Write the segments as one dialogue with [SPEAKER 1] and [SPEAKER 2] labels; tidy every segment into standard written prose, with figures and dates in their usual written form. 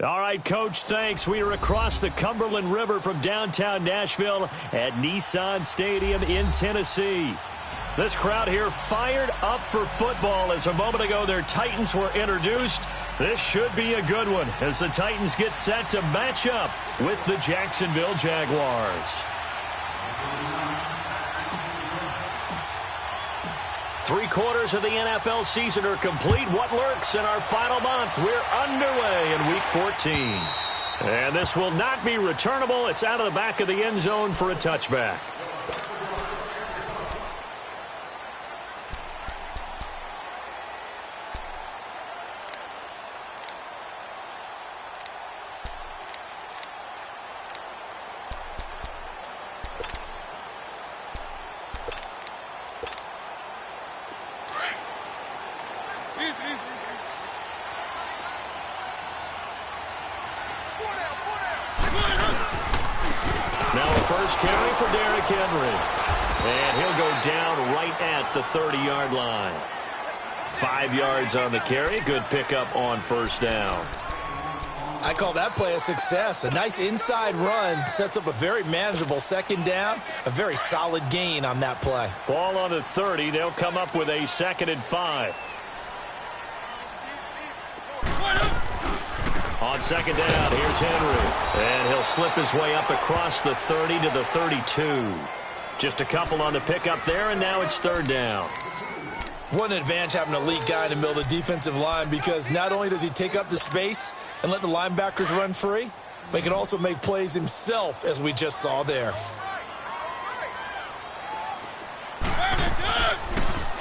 [SPEAKER 1] All right, Coach, thanks. We are across the Cumberland River from downtown Nashville at Nissan Stadium in Tennessee. This crowd here fired up for football as a moment ago their Titans were introduced. This should be a good one as the Titans get set to match up with the Jacksonville Jaguars. 3/4 of the NFL season are complete. What lurks in our final month? We're underway in Week 14. And this will not be returnable. It's out of the back of the end zone for a touchback. Now a first carry for Derrick Henry. And he'll go down right at the 30-yard line. 5 yards on the carry. Good pickup on first down.
[SPEAKER 2] I call that play a success. A nice inside run sets up a very manageable second down. A very solid gain on that play.
[SPEAKER 1] Ball on the 30. They'll come up with a 2nd and 5. On second down, here's Henry. And he'll slip his way up across the 30 to the 32. Just a couple on the pickup there, and now it's 3rd down.
[SPEAKER 2] What an advantage having an elite guy in the middle of the defensive line, because not only does he take up the space and let the linebackers run free, but he can also make plays himself, as we just saw there.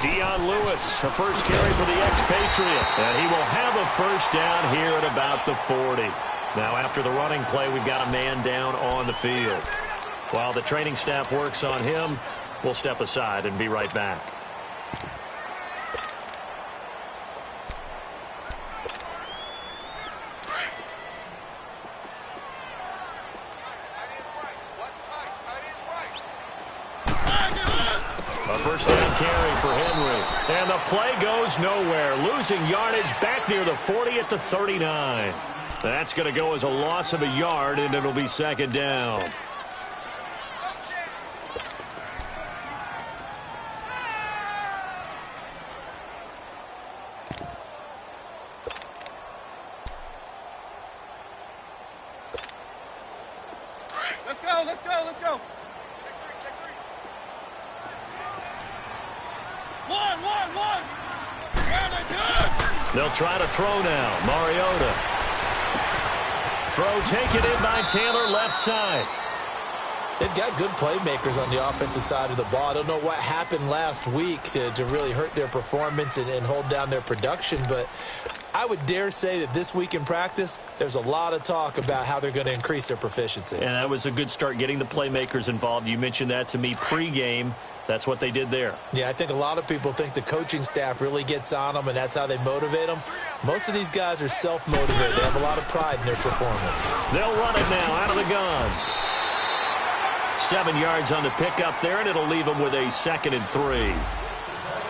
[SPEAKER 1] Dion Lewis, a first carry for the expatriate. And he will have a first down here at about the 40. Now after the running play, we've got a man down on the field. While the training staff works on him, we'll step aside and be right back. A first down carry for Henry. And the play goes nowhere. Losing yardage back near the 40 at the 39. That's going to go as a loss of a yard, and it'll be 2nd down.
[SPEAKER 3] Let's go. Check three. One.
[SPEAKER 1] They'll try to throw now. Mariota. Throw taken in by Taylor, left side.
[SPEAKER 2] They've got good playmakers on the offensive side of the ball. I don't know what happened last week to really hurt their performance and hold down their production, but I would dare say that this week in practice, there's a lot of talk about how they're going to increase their proficiency.
[SPEAKER 1] And that was a good start, getting the playmakers involved. You mentioned that to me pregame. That's what they did there.
[SPEAKER 2] Yeah, I think a lot of people think the coaching staff really gets on them, and that's how they motivate them. Most of these guys are self-motivated. They have a lot of pride in their performance.
[SPEAKER 1] They'll run it now out of the gun. 7 yards on the pickup there, and it'll leave him with a 2nd and 3.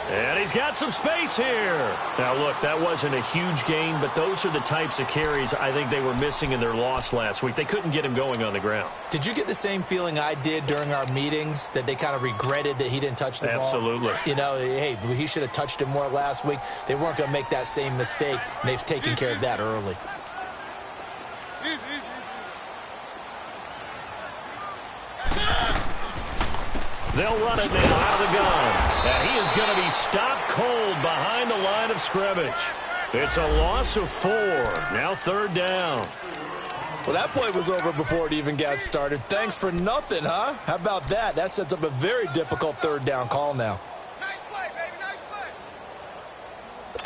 [SPEAKER 1] And he's got some space here. Now, look, that wasn't a huge gain, but those are the types of carries I think they were missing in their loss last week. They couldn't get him going on the ground.
[SPEAKER 2] Did you get the same feeling I did during our meetings, that they kind of regretted that he didn't touch the ball?
[SPEAKER 1] Absolutely.
[SPEAKER 2] You know, hey, he should have touched it more last week. They weren't going to make that same mistake, and they've taken care of that early.
[SPEAKER 1] They'll run it now out of the gun. And he is going to be stopped cold behind the line of scrimmage. It's a loss of 4. Now 3rd down.
[SPEAKER 2] Well, that play was over before it even got started. Thanks for nothing, huh? How about that? That sets up a very difficult 3rd down call now.
[SPEAKER 3] Nice play, baby. Nice play.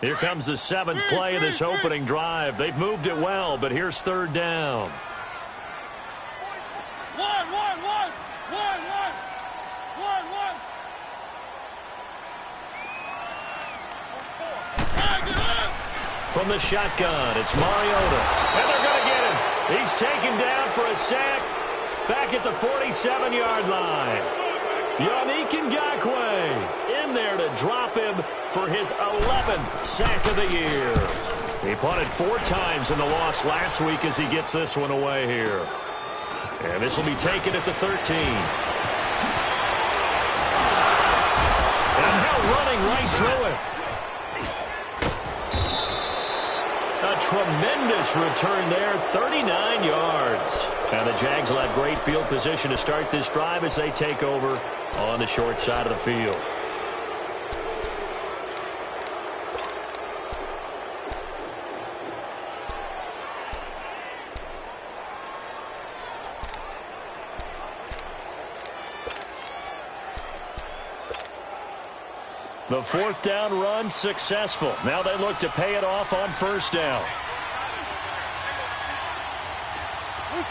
[SPEAKER 1] Here comes the 7th play of this opening drive. They've moved it well, but here's 3rd down.
[SPEAKER 3] One.
[SPEAKER 1] From the shotgun, it's Mariota. And they're going to get him. He's taken down for a sack back at the 47-yard line. Yannick Ngakoue in there to drop him for his 11th sack of the year. He punted 4 times in the loss last week as he gets this one away here. And this will be taken at the 13. And now running right through it. A tremendous return there, 39 yards. And the Jags will have great field position to start this drive as they take over on the short side of the field. The 4th down run successful. Now they look to pay it off on 1st down.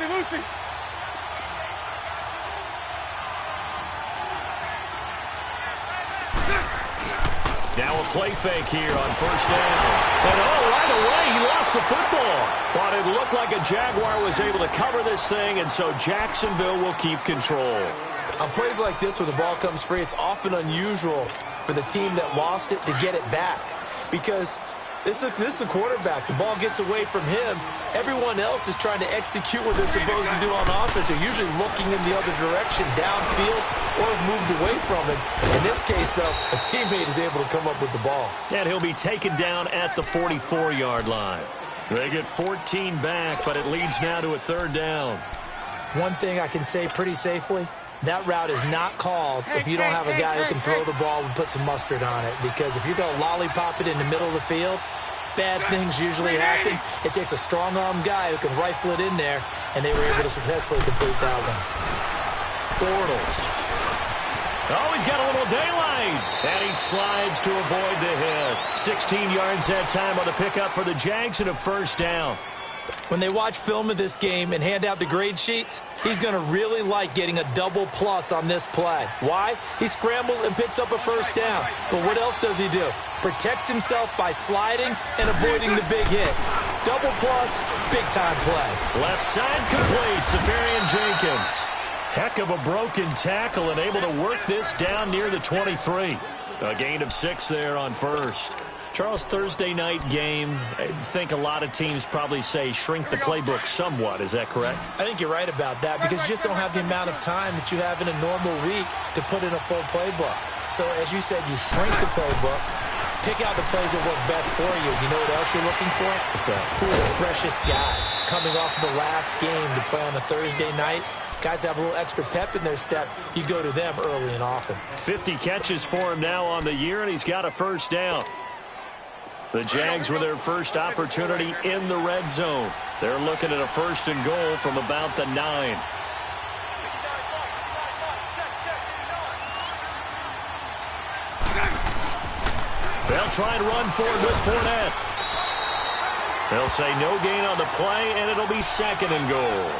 [SPEAKER 3] Lucy.
[SPEAKER 1] Now a play fake here on 1st down. And right away he lost the football. But it looked like a Jaguar was able to cover this thing, and so Jacksonville will keep control.
[SPEAKER 2] On plays like this where the ball comes free, it's often unusual for the team that lost it to get it back. Because this is the quarterback. The ball gets away from him. Everyone else is trying to execute what they're supposed to do on offense. They're usually looking in the other direction, downfield, or have moved away from it. In this case, though, a teammate is able to come up with the ball.
[SPEAKER 1] And he'll be taken down at the 44-yard line. They get 14 back, but it leads now to a 3rd down.
[SPEAKER 2] One thing I can say pretty safely, that route is not called if you don't have a guy who can throw the ball and put some mustard on it. Because if you're going to lollipop it in the middle of the field, bad things usually happen. It takes a strong-arm guy who can rifle it in there, and they were able to successfully complete that one.
[SPEAKER 1] Bortles. Oh, he's got a little daylight. And he slides to avoid the hit. 16 yards that time on the pickup for the Jags and a 1st down.
[SPEAKER 2] When they watch film of this game and hand out the grade sheets, he's going to really like getting a double plus on this play. Why? He scrambles and picks up a 1st down. But what else does he do? Protects himself by sliding and avoiding the big hit. Double plus, big-time play.
[SPEAKER 1] Left side complete, Safarian Jenkins. Heck of a broken tackle and able to work this down near the 23. A gain of 6 there on 1st. Charles, Thursday night game, I think a lot of teams probably say shrink the playbook somewhat. Is that correct?
[SPEAKER 2] I think you're right about that because you just don't have the amount of time that you have in a normal week to put in a full playbook. So, as you said, you shrink the playbook, pick out the plays that work best for you. You know what else you're looking for?
[SPEAKER 1] What's that?
[SPEAKER 2] Who are the freshest guys coming off of the last game to play on a Thursday night? Guys have a little extra pep in their step. You go to them early and often.
[SPEAKER 1] 50 catches for him now on the year, and he's got a 1st down. The Jags with their first opportunity in the red zone. They're looking at a 1st and goal from about the 9. They'll try and run forward with Fournette. They'll say no gain on the play, and it'll be 2nd and goal.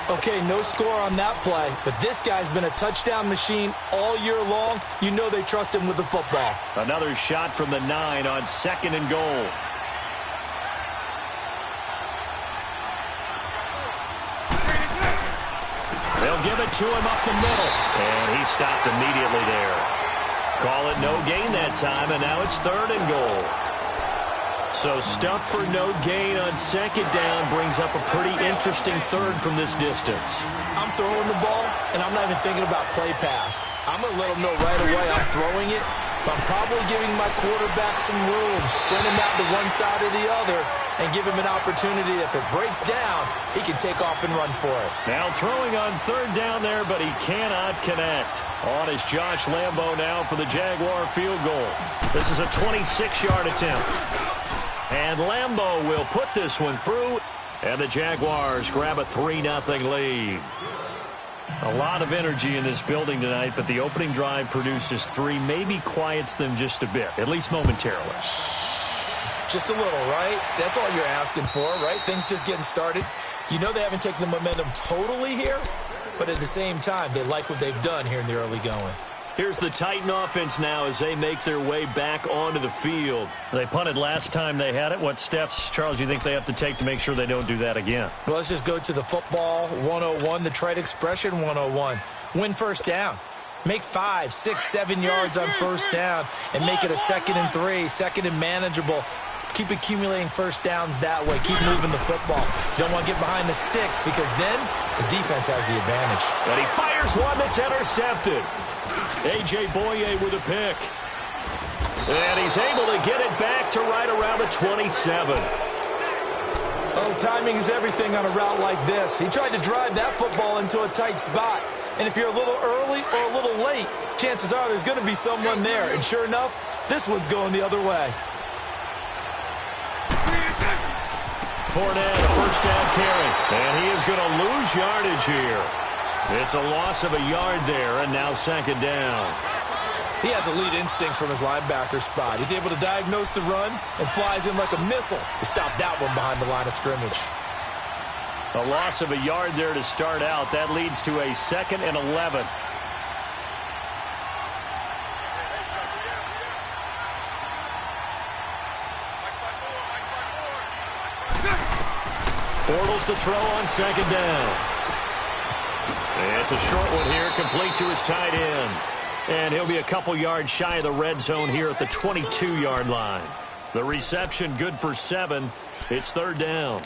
[SPEAKER 2] Okay, no score on that play, but this guy's been a touchdown machine all year long. You know they trust him with the football.
[SPEAKER 1] Another shot from the 9 on 2nd and goal. They'll give it to him up the middle, and he stopped immediately there. Call it no gain that time, and now it's 3rd and goal. So stuff for no gain on 2nd down brings up a pretty interesting 3rd from this distance.
[SPEAKER 2] I'm throwing the ball, and I'm not even thinking about play pass. I'm going to let him know right away I'm throwing it, but I'm probably giving my quarterback some room, sprint him out to one side or the other, and give him an opportunity. If it breaks down, he can take off and run for it.
[SPEAKER 1] Now throwing on 3rd down there, but he cannot connect. On is Josh Lambo now for the Jaguar field goal. This is a 26-yard attempt. And Lambo will put this one through, and the Jaguars grab a 3-0 lead. A lot of energy in this building tonight, but the opening drive produces 3, maybe quiets them just a bit, at least momentarily.
[SPEAKER 2] Just a little, right? That's all you're asking for, right? Things just getting started. You know they haven't taken the momentum totally here, but at the same time, they like what they've done here in the early going.
[SPEAKER 1] Here's the Titan offense now as they make their way back onto the field. They punted last time they had it. What steps, Charles, do you think they have to take to make sure they don't do that again?
[SPEAKER 2] Well, let's just go to the football 101, the trite expression 101. Win 1st down. Make 5, 6, 7 yards on 1st down and make it a 2nd and 3, 2nd and manageable. Keep accumulating first downs that way. Keep moving the football. You don't want to get behind the sticks because then the defense has the advantage.
[SPEAKER 1] And he fires one that's intercepted. A.J. Boye with a pick. And he's able to get it back to right around the 27.
[SPEAKER 2] Oh, timing is everything on a route like this. He tried to drive that football into a tight spot. And if you're a little early or a little late, chances are there's going to be someone there. And sure enough, this one's going the other way.
[SPEAKER 1] Fournette, a first down carry. And he is going to lose yardage here. It's a loss of a yard there, and now second down.
[SPEAKER 2] He has elite instincts from his linebacker spot. He's able to diagnose the run and flies in like a missile to stop that one behind the line of scrimmage.
[SPEAKER 1] A loss of a yard there to start out. That leads to a 2nd and 11. Bortles to throw on second down. It's a short one here, complete to his tight end. And he'll be a couple yards shy of the red zone here at the 22-yard line. The reception good for 7. It's third down.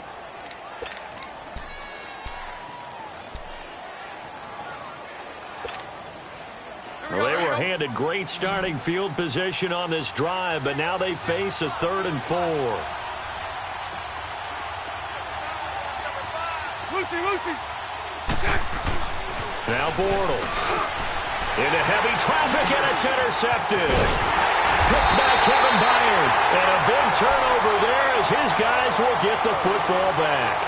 [SPEAKER 1] Well, they were handed great starting field position on this drive, but now they face a 3rd and 4.
[SPEAKER 3] Lucy.
[SPEAKER 1] Now Bortles. Into heavy traffic, and it's intercepted. Picked by Kevin Byard. And a big turnover there as his guys will get the football back.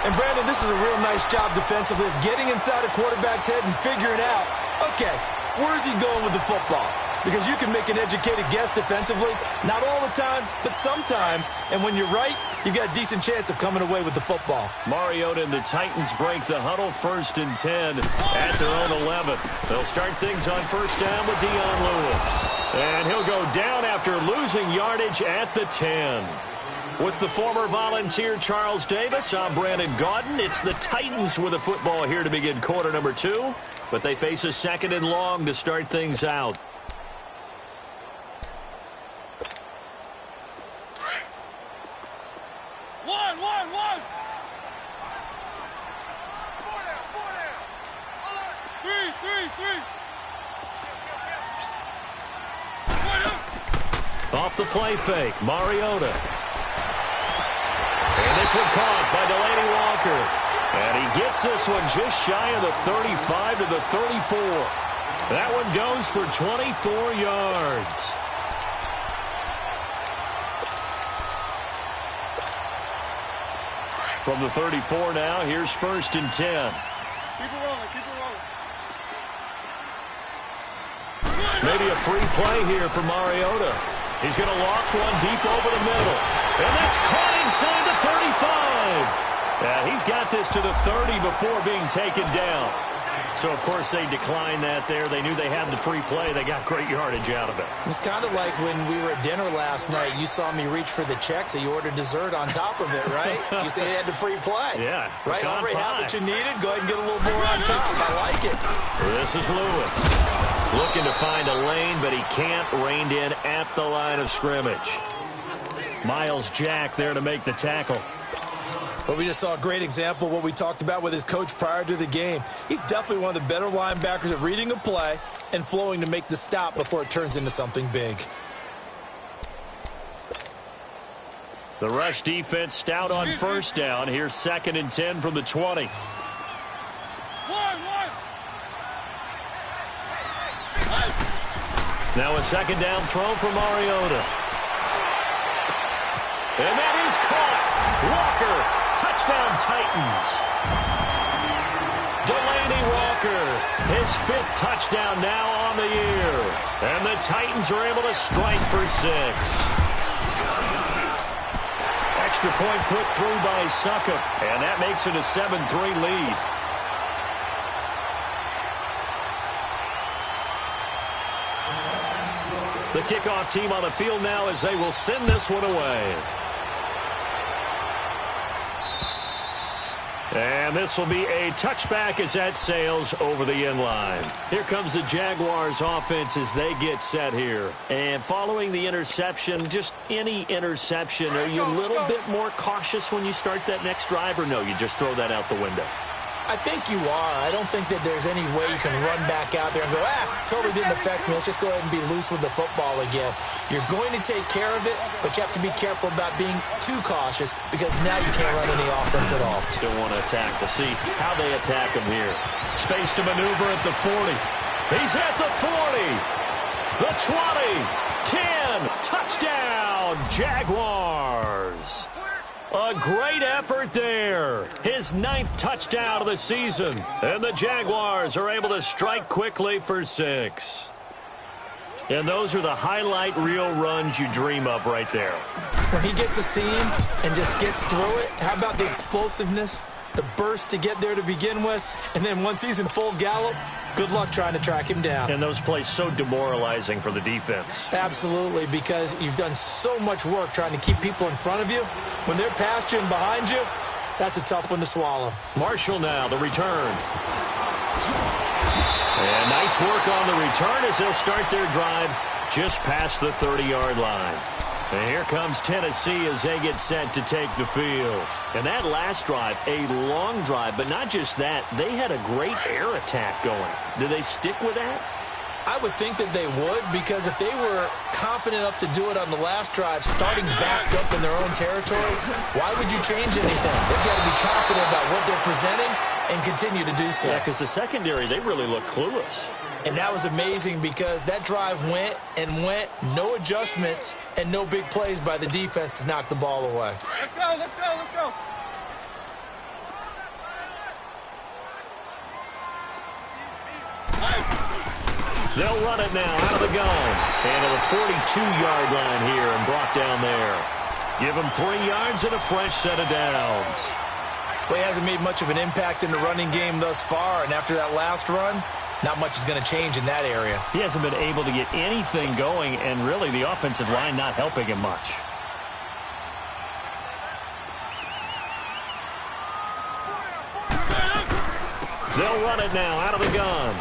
[SPEAKER 2] And Brandon, this is a real nice job defensively of getting inside a quarterback's head and figuring out, okay, where's he going with the football? Because you can make an educated guess defensively, not all the time, but sometimes. And when you're right, you've got a decent chance of coming away with the football.
[SPEAKER 1] Mariota and the Titans break the huddle, 1st and 10 at their own 11. They'll start things on first down with Dion Lewis. And he'll go down after losing yardage at the 10. With the former Volunteer Charles Davis, I'm Brandon Gaudin. It's the Titans with the football here to begin quarter number 2. But they face a 2nd and long to start things out.
[SPEAKER 3] One. 3.
[SPEAKER 1] Off the play fake, Mariota. And this one caught by Delaney Walker. And he gets this one just shy of the 35 to the 34. That one goes for 24 yards. From the 34 now, here's 1st and 10.
[SPEAKER 3] Keep it rolling.
[SPEAKER 1] Maybe a free play here for Mariota. He's going to loft one deep over the middle. And that's caught inside the 35. Yeah, he's got this to the 30 before being taken down. So, of course, they declined that there. They knew they had the free play. They got great yardage out of it.
[SPEAKER 2] It's kind of like when we were at dinner last night. You saw me reach for the check, so you ordered dessert on top of it, right? You say you had the free play.
[SPEAKER 1] Yeah.
[SPEAKER 2] Right? Already have what you needed. Go ahead and get a little more on top. I like it.
[SPEAKER 1] This is Lewis. Looking to find a lane, but he can't. Reined in at the line of scrimmage. Miles Jack there to make the tackle.
[SPEAKER 2] But we just saw a great example of what we talked about with his coach prior to the game. He's definitely one of the better linebackers at reading a play and flowing to make the stop before it turns into something big.
[SPEAKER 1] The rush defense stout on first down. Here's 2nd and 10 from the 20. Now a 2nd down throw for Mariota. And that is caught. Walker, touchdown Titans. Delaney Walker, his 5th touchdown now on the year. And the Titans are able to strike for 6. Extra point put through by Succop, and that makes it a 7-3 lead. The kickoff team on the field now as they will send this one away. And And this will be a touchback as that sails over the end line. Here comes the Jaguars offense as they get set here. And following the interception, just any interception, are you a little bit more cautious when you start that next drive, or no, you just throw that out the window?
[SPEAKER 2] I think you are. I don't think that there's any way you can run back out there and go, totally didn't affect me. Let's just go ahead and be loose with the football again. You're going to take care of it, but you have to be careful about being too cautious because now you can't run any offense at all.
[SPEAKER 1] Still want to attack. We'll see how they attack him here. Space to maneuver at the 40. He's at the 40. The 20. 10. Touchdown, Jaguars. A great effort there. His 9th touchdown of the season. And the Jaguars are able to strike quickly for 6. And those are the highlight reel runs you dream of right there.
[SPEAKER 2] When he gets a seam and just gets through it, how about the explosiveness, the burst to get there to begin with, and then once he's in full gallop, good luck trying to track him down.
[SPEAKER 1] And those plays so demoralizing for the defense.
[SPEAKER 2] Absolutely, because you've done so much work trying to keep people in front of you. When they're past you and behind you, that's a tough one to swallow.
[SPEAKER 1] Marshall now, the return. And nice work on the return as they'll start their drive just past the 30-yard line. And here comes Tennessee as they get set to take the field. And that last drive, a long drive, but not just that. They had a great air attack going. Do they stick with that?
[SPEAKER 2] I would think that they would, because if they were confident enough to do it on the last drive, starting backed up in their own territory, why would you change anything? They've got to be confident about what they're presenting and continue to do so.
[SPEAKER 1] Yeah, because the secondary, they really look clueless.
[SPEAKER 2] And that was amazing because that drive went and went, no adjustments, and no big plays by the defense to knock the ball away.
[SPEAKER 3] Let's go, let's go, let's go.
[SPEAKER 1] They'll run it now out of the gun. And to the 42-yard line here and brought down there. Give him 3 yards and a fresh set of downs.
[SPEAKER 2] Well, he hasn't made much of an impact in the running game thus far, and after that last run, not much is going to change in that area.
[SPEAKER 1] He hasn't been able to get anything going, and really the offensive line not helping him much. They'll run it now out of the gun.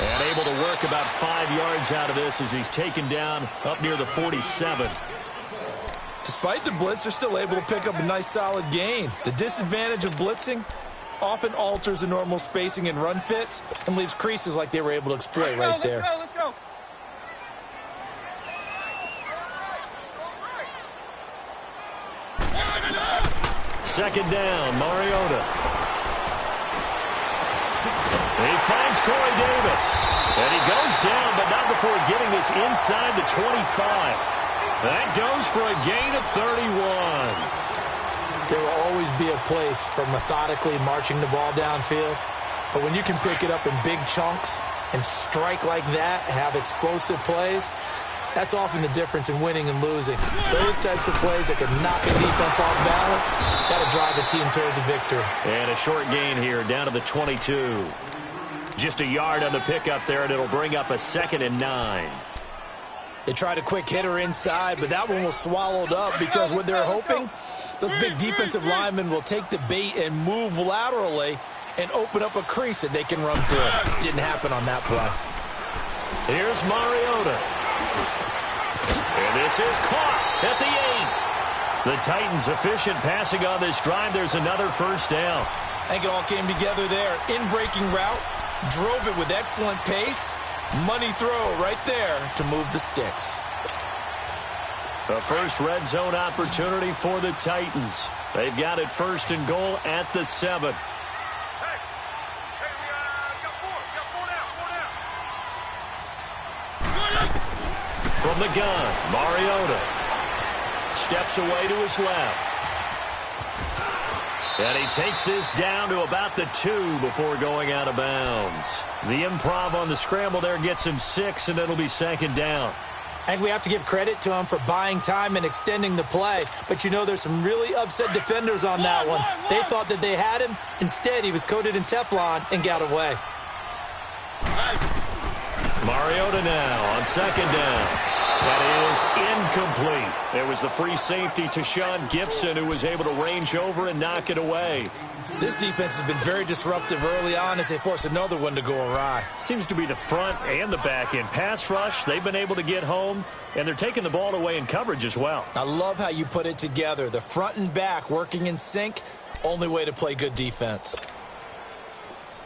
[SPEAKER 1] And able to work about 5 yards out of this as he's taken down up near the 47.
[SPEAKER 2] Despite the blitz, they're still able to pick up a nice solid gain. The disadvantage of blitzing often alters the normal spacing and run fits and leaves creases like they were able to exploit right there.
[SPEAKER 3] Let's go.
[SPEAKER 1] Second down, Mariota. He finds Corey Davis. And he goes down, but not before getting this inside the 25. That goes for a gain of 31.
[SPEAKER 2] There will always be a place for methodically marching the ball downfield. But when you can pick it up in big chunks and strike like that, have explosive plays, that's often the difference in winning and losing. Those types of plays that can knock a defense off balance, that'll drive a team towards a victory.
[SPEAKER 1] And a short gain here down to the 22. Just a yard on the pickup there, and it'll bring up a 2nd and 9.
[SPEAKER 2] They tried a quick hitter inside, but that one was swallowed up because what they're hoping, those big defensive linemen will take the bait and move laterally and open up a crease that they can run through. Didn't happen on that play.
[SPEAKER 1] Here's Mariota. And this is caught at the 8. The Titans efficient passing on this drive. There's another first down.
[SPEAKER 2] I think it all came together there. In-breaking route, drove it with excellent pace. Money throw right there to move the sticks.
[SPEAKER 1] The first red zone opportunity for the Titans. They've got it 1st and goal at the 7. From the gun, Mariota steps away to his left. And he takes this down to about the 2 before going out of bounds. The improv on the scramble there gets him 6, and it'll be 2nd down.
[SPEAKER 2] I think we have to give credit to him for buying time and extending the play. But, you know, there's some really upset defenders on that one. They thought that they had him. Instead, he was coated in Teflon and got away.
[SPEAKER 1] Mariota now on 2nd down. That is incomplete. It was the free safety to Sean Gibson who was able to range over and knock it away.
[SPEAKER 2] This defense has been very disruptive early on as they force another one to go awry.
[SPEAKER 1] Seems to be the front and the back end. Pass rush, they've been able to get home, and they're taking the ball away in coverage as well.
[SPEAKER 2] I love how you put it together. The front and back working in sync, only way to play good defense.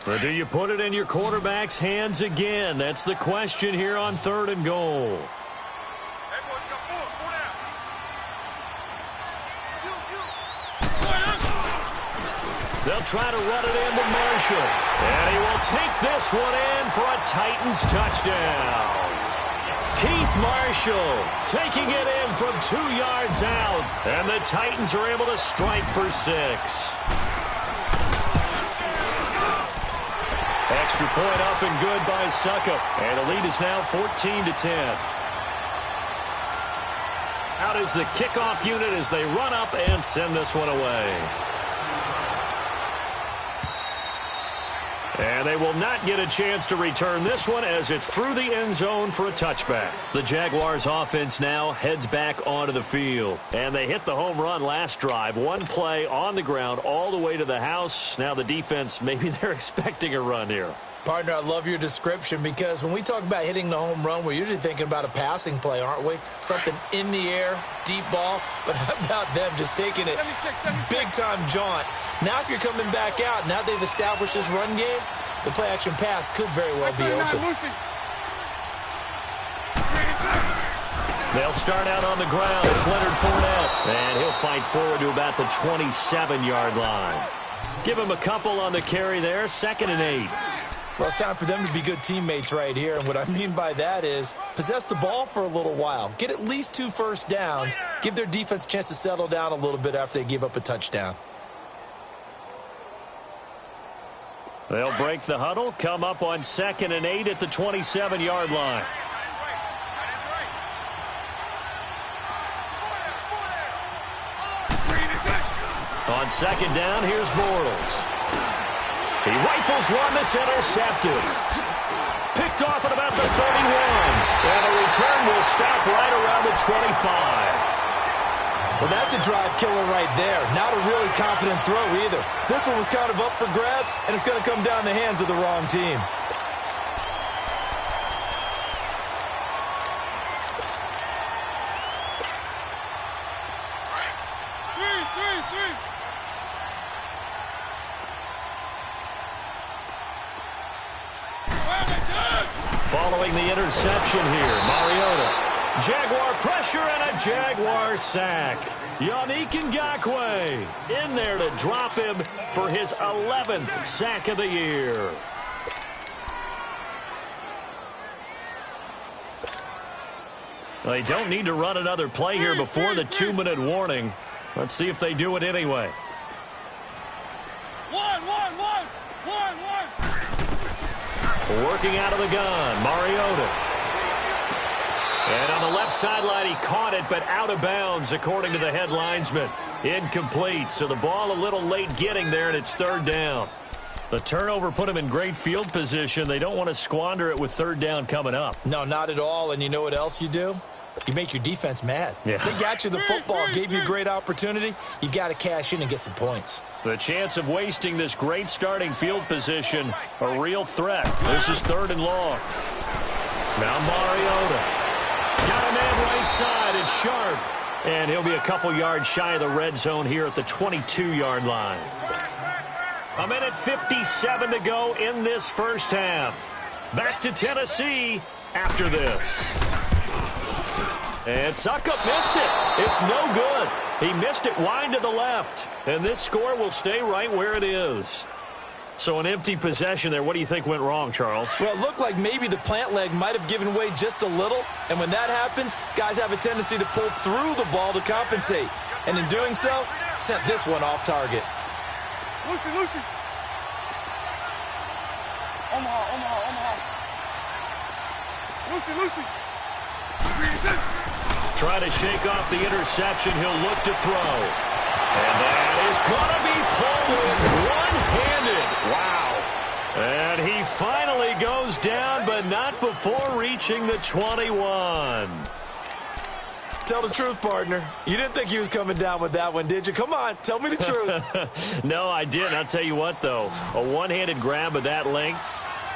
[SPEAKER 1] Or do you put it in your quarterback's hands again? That's the question here on 3rd and goal. They'll try to run it into Marshall. And he will take this one in for a Titans touchdown. Keith Marshall taking it in from 2 yards out. And the Titans are able to strike for 6. Extra point up and good by Suckup. And the lead is now 14-10. Out is the kickoff unit as they run up and send this one away. And they will not get a chance to return this one as it's through the end zone for a touchback. The Jaguars offense now heads back onto the field. And they hit the home run last drive. One play on the ground all the way to the house. Now the defense, maybe they're expecting a run here.
[SPEAKER 2] Partner, I love your description because when we talk about hitting the home run, we're usually thinking about a passing play, aren't we? Something in the air, deep ball. But how about them just taking it big-time jaunt? Now if you're coming back out, now they've established this run game, the play-action pass could very well be open.
[SPEAKER 1] They'll start out on the ground. It's Leonard Fournette. And he'll fight forward to about the 27-yard line. Give him a couple on the carry there. 2nd and 8.
[SPEAKER 2] Well, it's time for them to be good teammates right here. And what I mean by that is possess the ball for a little while. Get at least 2 first downs. Give their defense a chance to settle down a little bit after they give up a touchdown.
[SPEAKER 1] They'll break the huddle, come up on 2nd and 8 at the 27-yard line. On 2nd down, here's Bortles. He rifles one that's intercepted. Picked off at about the 31. And the return will stop right around the 25.
[SPEAKER 2] Well, that's a drive killer right there. Not a really confident throw either. This one was kind of up for grabs, and it's going to come down the hands of the wrong team.
[SPEAKER 1] Following the interception here, Mariota. Jaguar pressure and a Jaguar sack. Yannick Ngakoue in there to drop him for his 11th sack of the year. They don't need to run another play here before the 2-minute warning. Let's see if they do it anyway. Working out of the gun, Mariota. And on the left sideline, he caught it, but out of bounds, according to the head linesman. Incomplete, so the ball a little late getting there, and it's 3rd down. The turnover put him in great field position. They don't want to squander it with 3rd down coming up.
[SPEAKER 2] No, not at all, and you know what else you do? You make your defense mad.
[SPEAKER 1] Yeah.
[SPEAKER 2] They got you the football, gave you a great opportunity. You got to cash in and get some points.
[SPEAKER 1] The chance of wasting this great starting field position, a real threat. This is 3rd and long. Now Mariota. Got a man right side. It's Sharp. And he'll be a couple yards shy of the red zone here at the 22-yard line. 1:57 to go in this first half. Back to Tennessee after this. And Suckup missed it. It's no good. He missed it wide to the left. And this score will stay right where it is. So an empty possession there. What do you think went wrong, Charles?
[SPEAKER 2] Well, it looked like maybe the plant leg might have given way just a little. And when that happens, guys have a tendency to pull through the ball to compensate. And in doing so, sent this one off target.
[SPEAKER 3] Lucy. Omaha. Lucy.
[SPEAKER 1] Try to shake off the interception. He'll look to throw. And that is going to be pulled in one-handed. Wow. And he finally goes down, but not before reaching the 21.
[SPEAKER 2] Tell the truth, partner. You didn't think he was coming down with that one, did you? Come on, tell me the truth.
[SPEAKER 1] No, I didn't. I'll tell you what, though. A one-handed grab of that length.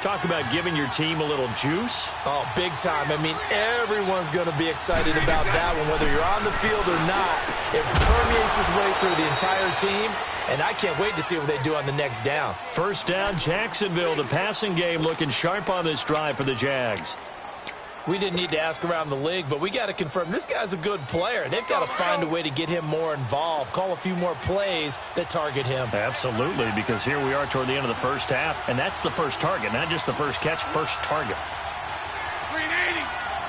[SPEAKER 1] Talk about giving your team a little juice.
[SPEAKER 2] Oh, big time. I mean, everyone's going to be excited about that one, whether you're on the field or not. It permeates its way through the entire team, and I can't wait to see what they do on the next down.
[SPEAKER 1] First down, Jacksonville. The passing game looking sharp on this drive for the Jags.
[SPEAKER 2] We didn't need to ask around the league, but we got to confirm this guy's a good player. They've got to find a way to get him more involved, call a few more plays that target him.
[SPEAKER 1] Absolutely, because here we are toward the end of the first half, and that's the first target, not just the first catch, first target.
[SPEAKER 3] 380.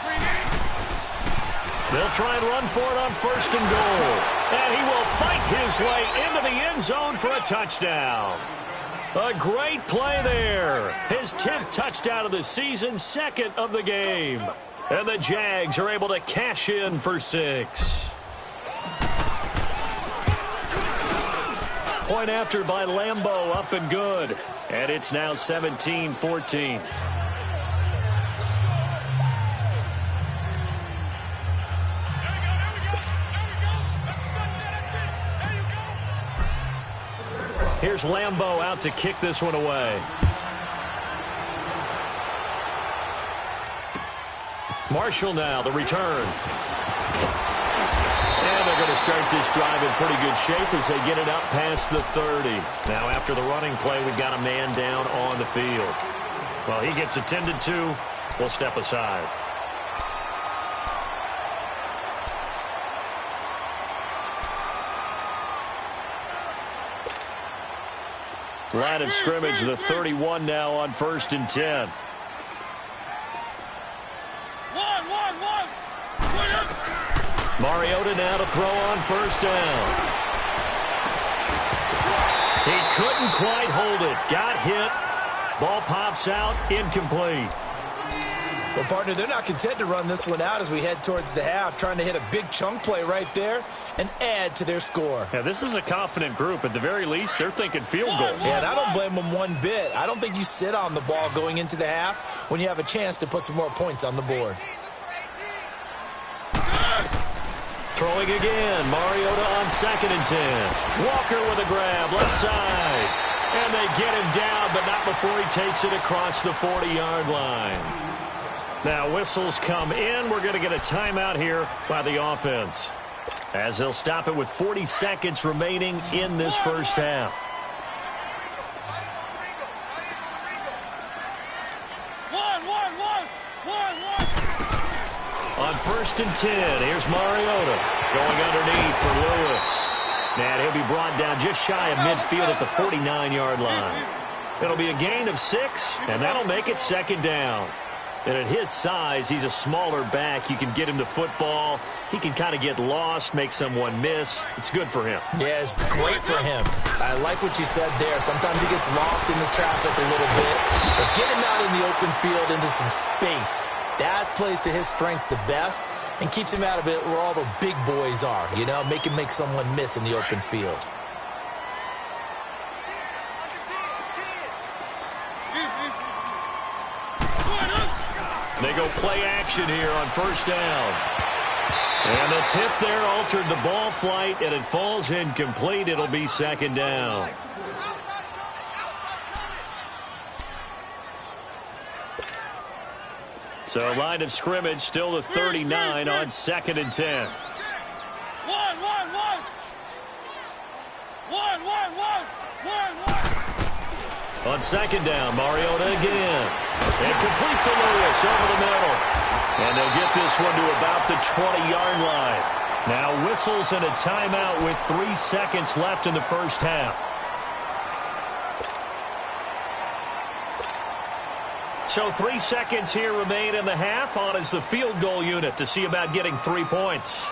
[SPEAKER 3] 380.
[SPEAKER 1] They'll try and run for it on first and goal. And he will fight his way into the end zone for a touchdown. A great play there. His 10th touchdown of the season, second of the game. And the Jags are able to cash in for 6. Point after by Lambeau, up and good. And it's now 17-14. Here's Lambeau out to kick this one away. Marshall now, the return. And they're going to start this drive in pretty good shape as they get it up past the 30. Now after the running play, we've got a man down on the field. Well, he gets attended to. We'll step aside. Line of scrimmage, the 31 now on first and 10. Mariota now to throw on first down. He couldn't quite hold it. Got hit. Ball pops out. Incomplete.
[SPEAKER 2] Well, partner, they're not content to run this one out as we head towards the half, trying to hit a big chunk play right there and add to their score.
[SPEAKER 1] Yeah, this is a confident group. At the very least, they're thinking field goal.
[SPEAKER 2] Yeah, and I don't blame them one bit. I don't think you sit on the ball going into the half when you have a chance to put some more points on the board.
[SPEAKER 1] Throwing again. Mariota on second and 10. Walker with a grab, left side. And they get him down, but not before he takes it across the 40-yard line. Now whistles come in. We're going to get a timeout here by the offense, as they'll stop it with 40 seconds remaining in this first half. On first and 10, here's Mariota going underneath for Lewis. And he'll be brought down just shy of midfield at the 49-yard line. It'll be a gain of 6, and that'll make it second down. And at his size, he's a smaller back. You can get him to football. He can kind of get lost, make someone miss. It's good for him.
[SPEAKER 2] Yeah, it's great for him. I like what you said there. Sometimes he gets lost in the traffic a little bit. But get him out in the open field into some space. That plays to his strengths the best and keeps him out of it where all the big boys are. You know, make someone miss in the open field.
[SPEAKER 1] They go play action here on first down. And the tip there altered the ball flight, and it falls incomplete. It'll be second down. So line of scrimmage, still the 39 on second and 10. On second down, Mariota again. And complete to Lewis over the middle. And they'll get this one to about the 20-yard line. Now whistles and a timeout with 3 seconds left in the first half. So 3 seconds here remain in the half. On is the field goal unit to see about getting 3 points.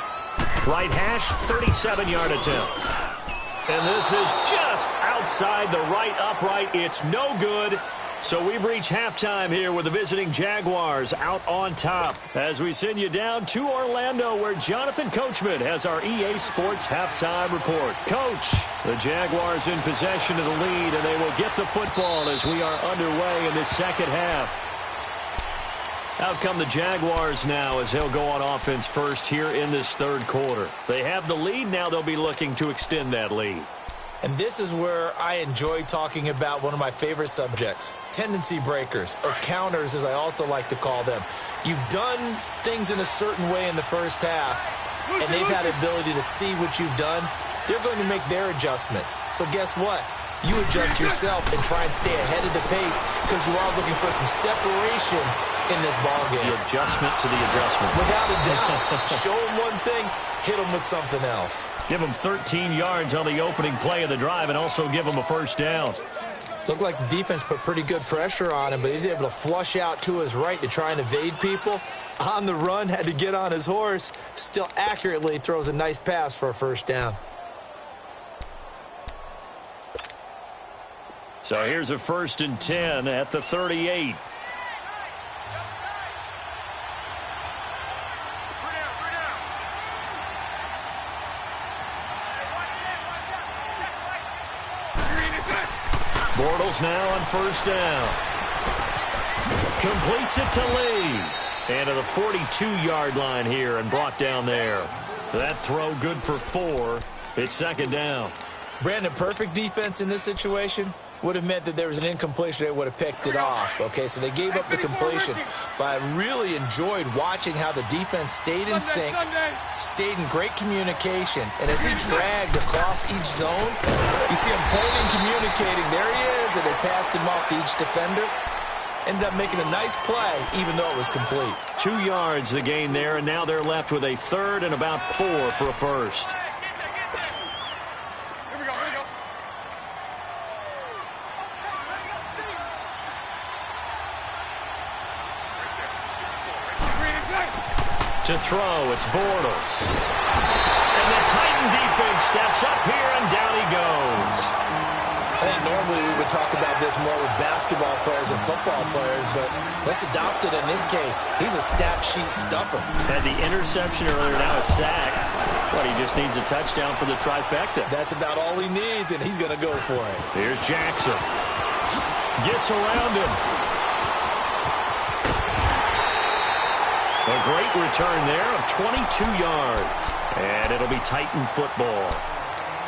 [SPEAKER 1] Right hash, 37-yard attempt. And this is just outside the right upright. It's no good. So we've reached halftime here with the visiting Jaguars out on top as we send you down to Orlando, where Jonathan Coachman has our EA Sports halftime report. Coach, the Jaguars in possession of the lead, and they will get the football as we are underway in this second half. Out come the Jaguars now as they'll go on offense first here in this third quarter. They have the lead. Now they'll be looking to extend that lead.
[SPEAKER 2] And this is where I enjoy talking about one of my favorite subjects, tendency breakers, or counters as I also like to call them. You've done things in a certain way in the first half, and they've had the ability to see what you've done. They're going to make their adjustments. So guess what? You adjust yourself and try and stay ahead of the pace because you are looking for some separation in this ballgame.
[SPEAKER 1] The adjustment to the adjustment.
[SPEAKER 2] Without a doubt. Show them one thing, hit them with something else.
[SPEAKER 1] Give them 13 yards on the opening play of the drive and also give them a first down.
[SPEAKER 2] Looked like the defense put pretty good pressure on him, but he's able to flush out to his right to try and evade people. On the run, had to get on his horse. Still accurately throws a nice pass for a first down.
[SPEAKER 1] So here's a 1st and 10 at the 38. Bortles now on 1st down. Completes it to Lee. And to the 42-yard line here and brought down there. That throw good for 4. It's 2nd down.
[SPEAKER 2] Brandon, perfect defense in this situation would have meant that there was an incompletion. They would have picked it off. Okay, so they gave up the completion. But I really enjoyed watching how the defense stayed in sync, stayed in great communication. And as he dragged across each zone, you see him pointing, communicating. There he is, and they passed him off to each defender. Ended up making a nice play, even though it was complete.
[SPEAKER 1] 2 yards the gain there, and now they're left with a 3rd and about 4 for a first. To throw, it's Bortles. And the Titan defense steps up here, and down he goes.
[SPEAKER 2] I think normally we would talk about this more with basketball players and football players, but let's adopt it in this case. He's a stat sheet stuffer.
[SPEAKER 1] Had the interception earlier, now a sack. But he just needs a touchdown for the trifecta.
[SPEAKER 2] That's about all he needs, and he's going to go for it.
[SPEAKER 1] Here's Jackson. Gets around him. A great return there of 22 yards. And it'll be Titan football.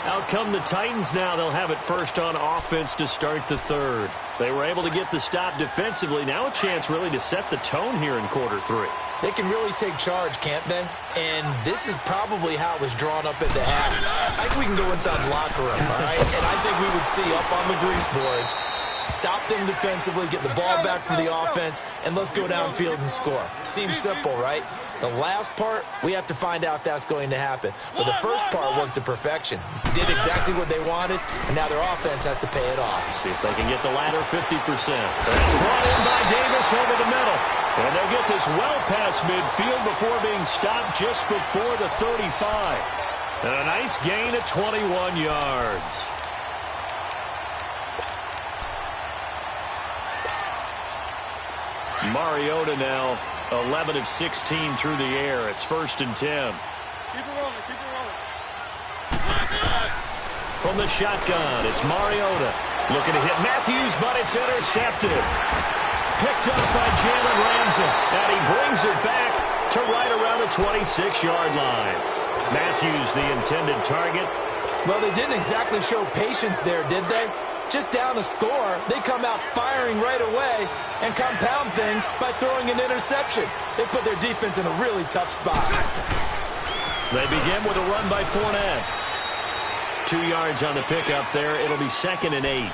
[SPEAKER 1] Out come the Titans now. They'll have it first on offense to start the 3rd. They were able to get the stop defensively. Now a chance really to set the tone here in quarter 3.
[SPEAKER 2] They can really take charge, can't they? And this is probably how it was drawn up at the half. I think we can go inside the locker room, all right? And I think we would see up on the grease boards, stop them defensively, get the ball back for the offense, and let's go downfield and score. Seems simple, right? The last part, we have to find out if that's going to happen. But the first part worked to perfection. Did exactly what they wanted, and now their offense has to pay it off.
[SPEAKER 1] See if they can get the latter 50%. That's brought in by Davis over the middle. And they'll get this well past midfield before being stopped just before the 35. And a nice gain of 21 yards. Mariota now 11 of 16 through the air. It's 1st and 10.
[SPEAKER 3] Keep it rolling, keep it rolling.
[SPEAKER 1] From the shotgun, it's Mariota. Looking to hit Matthews, but it's intercepted. Picked up by Jalen Ramsey. And he brings it back to right around the 26-yard line. Matthews, the intended target.
[SPEAKER 2] Well, they didn't exactly show patience there, did they? Just down a score, they come out firing right away and compound things by throwing an interception. They put their defense in a really tough spot.
[SPEAKER 1] They begin with a run by Fournette. 2 yards on the pickup there. It'll be 2nd and 8.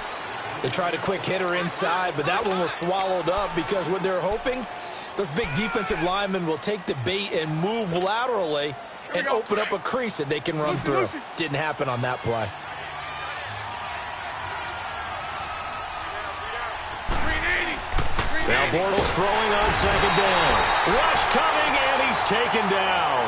[SPEAKER 2] They tried a quick hitter inside, but that one was swallowed up because what they're hoping, those big defensive linemen will take the bait and move laterally and open up a crease that they can run through. Didn't happen on that play.
[SPEAKER 1] Now Bortles throwing on 2nd down. Rush coming, and he's taken down.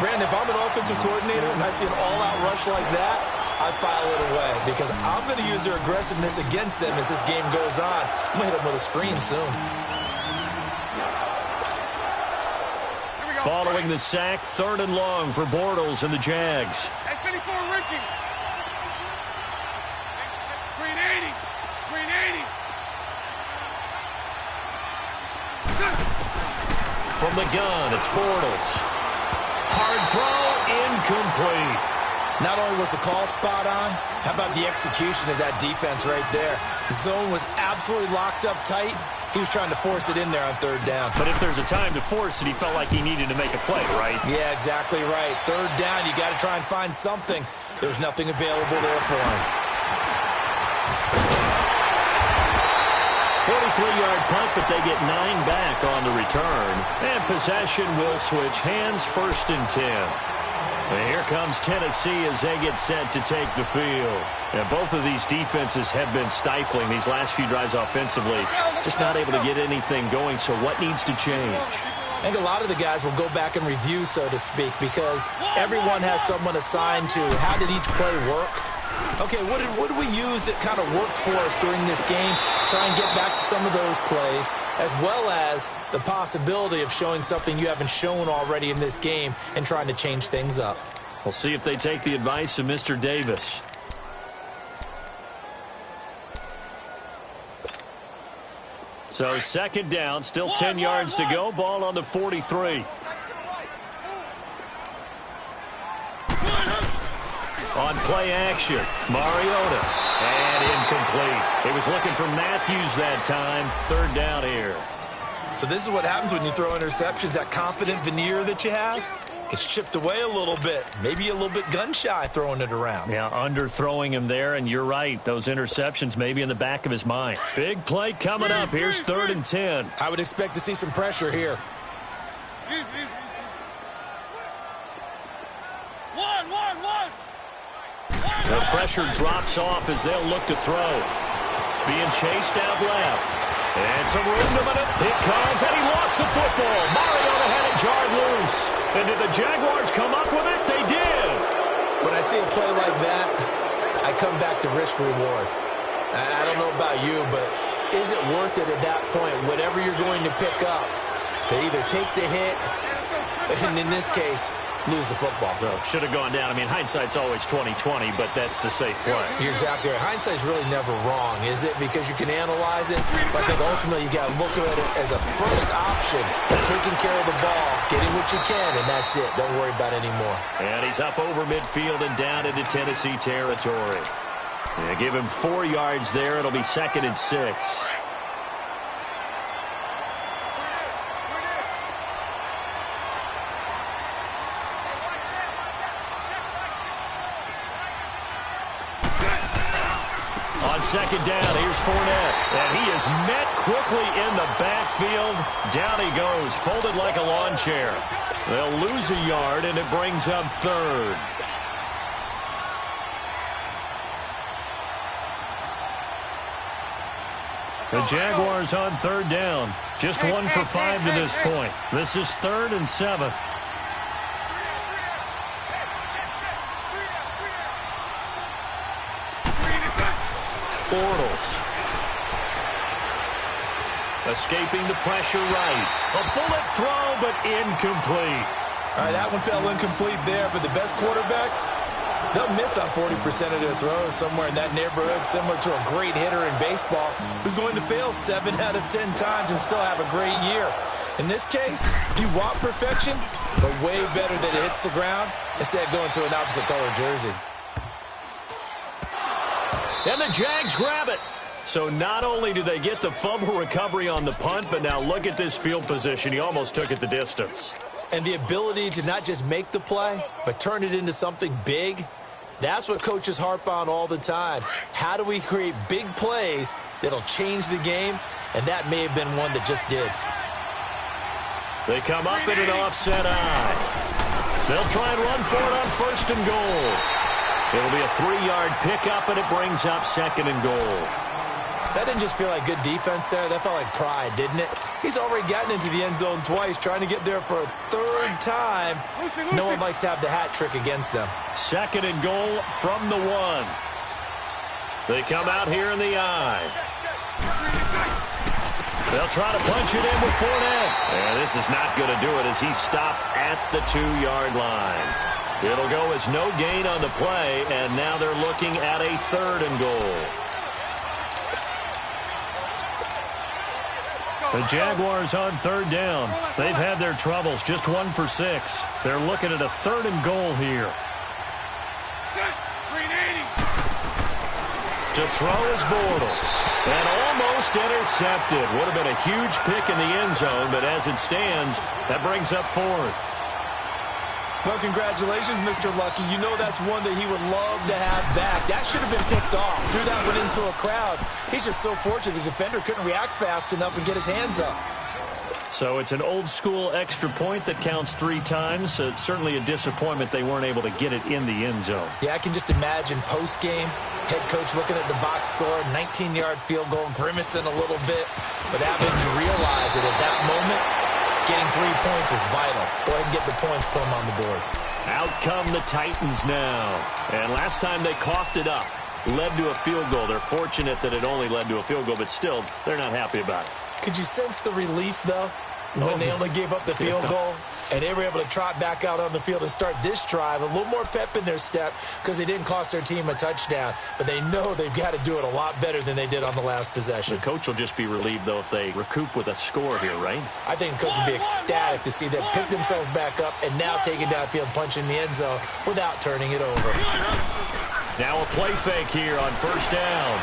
[SPEAKER 2] Brandon, if I'm an offensive coordinator and I see an all-out rush like that, I file it away because I'm going to use their aggressiveness against them as this game goes on. I'm going to hit them with a screen soon.
[SPEAKER 1] Following the sack, 3rd and long for Bortles and the Jags.
[SPEAKER 3] That's 24 Ricky. Green 80. Green 80.
[SPEAKER 1] from the gun. It's Bortles. Hard throw, incomplete.
[SPEAKER 2] Not only was the call spot on, how about the execution of that defense right there? The zone was absolutely locked up tight. He was trying to force it in there on third down.
[SPEAKER 1] But if there's a time to force it, he felt like he needed to make a play, right?
[SPEAKER 2] Yeah, exactly right. Third down, you got to try and find something. There's nothing available there for him.
[SPEAKER 1] 43-yard punt, but they get 9 back on the return. And possession will switch hands, 1st and 10. And here comes Tennessee as they get set to take the field. And both of these defenses have been stifling these last few drives offensively. Just not able to get anything going, so what needs to change?
[SPEAKER 2] I think a lot of the guys will go back and review, so to speak, because everyone has someone assigned to how did each play work. Okay, what did we use that kind of worked for us during this game? Try and get back to some of those plays, as well as the possibility of showing something you haven't shown already in this game and trying to change things up.
[SPEAKER 1] We'll see if they take the advice of Mr. Davis. So 2nd down, still 10 yards to go. Ball on the 43. On play action, Mariota. And incomplete. He was looking for Matthews that time. 3rd down here.
[SPEAKER 2] So this is what happens when you throw interceptions. That confident veneer that you have gets chipped away a little bit. Maybe a little bit gun-shy throwing it around.
[SPEAKER 1] Yeah, underthrowing him there, and you're right. Those interceptions may be in the back of his mind. Big play coming up. Here's 3rd and 10.
[SPEAKER 2] I would expect to see some pressure here.
[SPEAKER 1] The pressure drops off as they'll look to throw. Being chased out left. And some room to it. It comes, and he lost the football. Mariota had it jarred loose. And did the Jaguars come up with it? They did.
[SPEAKER 2] When I see a play like that, I come back to risk-reward. I don't know about you, but is it worth it at that point, whatever you're going to pick up, to either take the hit, and in this case, lose the football?
[SPEAKER 1] So should have gone down. I mean, hindsight's always 20/20, but that's the safe play.
[SPEAKER 2] You're exactly right. Hindsight's really never wrong, is it? Because you can analyze it, but I think ultimately you got to look at it as a first option, taking care of the ball, getting what you can, and that's it. Don't worry about it anymore.
[SPEAKER 1] And he's up over midfield and down into Tennessee territory. Yeah, give him 4 yards there. It'll be 2nd and 6. On 2nd down, here's Fournette. And he is met quickly in the backfield. Down he goes, folded like a lawn chair. They'll lose a yard, and it brings up 3rd. The Jaguars on 3rd down. Just 1 for 5 to this point. This is 3rd and 7. Bortles. Escaping the pressure right. A bullet throw, but incomplete.
[SPEAKER 2] All right, that one fell incomplete there, but the best quarterbacks, they'll miss on 40% of their throws somewhere in that neighborhood, similar to a great hitter in baseball who's going to fail 7 out of 10 times and still have a great year. In this case, you want perfection, but way better that it hits the ground instead of going to an opposite color jersey.
[SPEAKER 1] And the Jags grab it. So not only do they get the fumble recovery on the punt, but now look at this field position. He almost took it the distance.
[SPEAKER 2] And the ability to not just make the play, but turn it into something big, that's what coaches harp on all the time. How do we create big plays that'll change the game? And that may have been one that just did.
[SPEAKER 1] They come up in an offset eye. They'll try and run for it on 1st and goal. It'll be a 3-yard pickup, and it brings up 2nd and goal.
[SPEAKER 2] That didn't just feel like good defense there. That felt like pride, didn't it? He's already gotten into the end zone twice, trying to get there for a 3rd time. No one likes to have the hat trick against them.
[SPEAKER 1] 2nd and goal from the 1. They come out here in the eye. They'll try to punch it in with Fournette. And this is not going to do it as he's stopped at the 2-yard line. It'll go as no gain on the play, and now they're looking at a 3rd and goal. The Jaguars on third down. They've had their troubles, just 1 for 6. They're looking at a 3rd and goal here. To throw is Bortles. And almost intercepted. Would have been a huge pick in the end zone, but as it stands, that brings up 4th.
[SPEAKER 2] Well, congratulations, Mr. Lucky. You know that's one that he would love to have back. That should have been picked off. Threw that one into a crowd. He's just so fortunate the defender couldn't react fast enough and get his hands up.
[SPEAKER 1] So it's an old-school extra point that counts 3 times. It's certainly a disappointment they weren't able to get it in the end zone.
[SPEAKER 2] Yeah, I can just imagine post-game, head coach looking at the box score, 19-yard field goal, grimacing a little bit, but having to realize that at that moment, getting 3 points was vital. Go ahead and get the points, put them on the board.
[SPEAKER 1] Out come the Titans now. And last time they coughed it up, led to a field goal. They're fortunate that it only led to a field goal, but still, they're not happy about it.
[SPEAKER 2] Could you sense the relief, though, when they only gave up the field goal? And they were able to trot back out on the field and start this drive. A little more pep in their step because they didn't cost their team a touchdown. But they know they've got to do it a lot better than they did on the last possession.
[SPEAKER 1] The coach will just be relieved, though, if they recoup with a score here, right?
[SPEAKER 2] I think the coach will be ecstatic to see them pick themselves back up and now take it downfield, punch in the end zone without turning it over.
[SPEAKER 1] Now a play fake here on first down.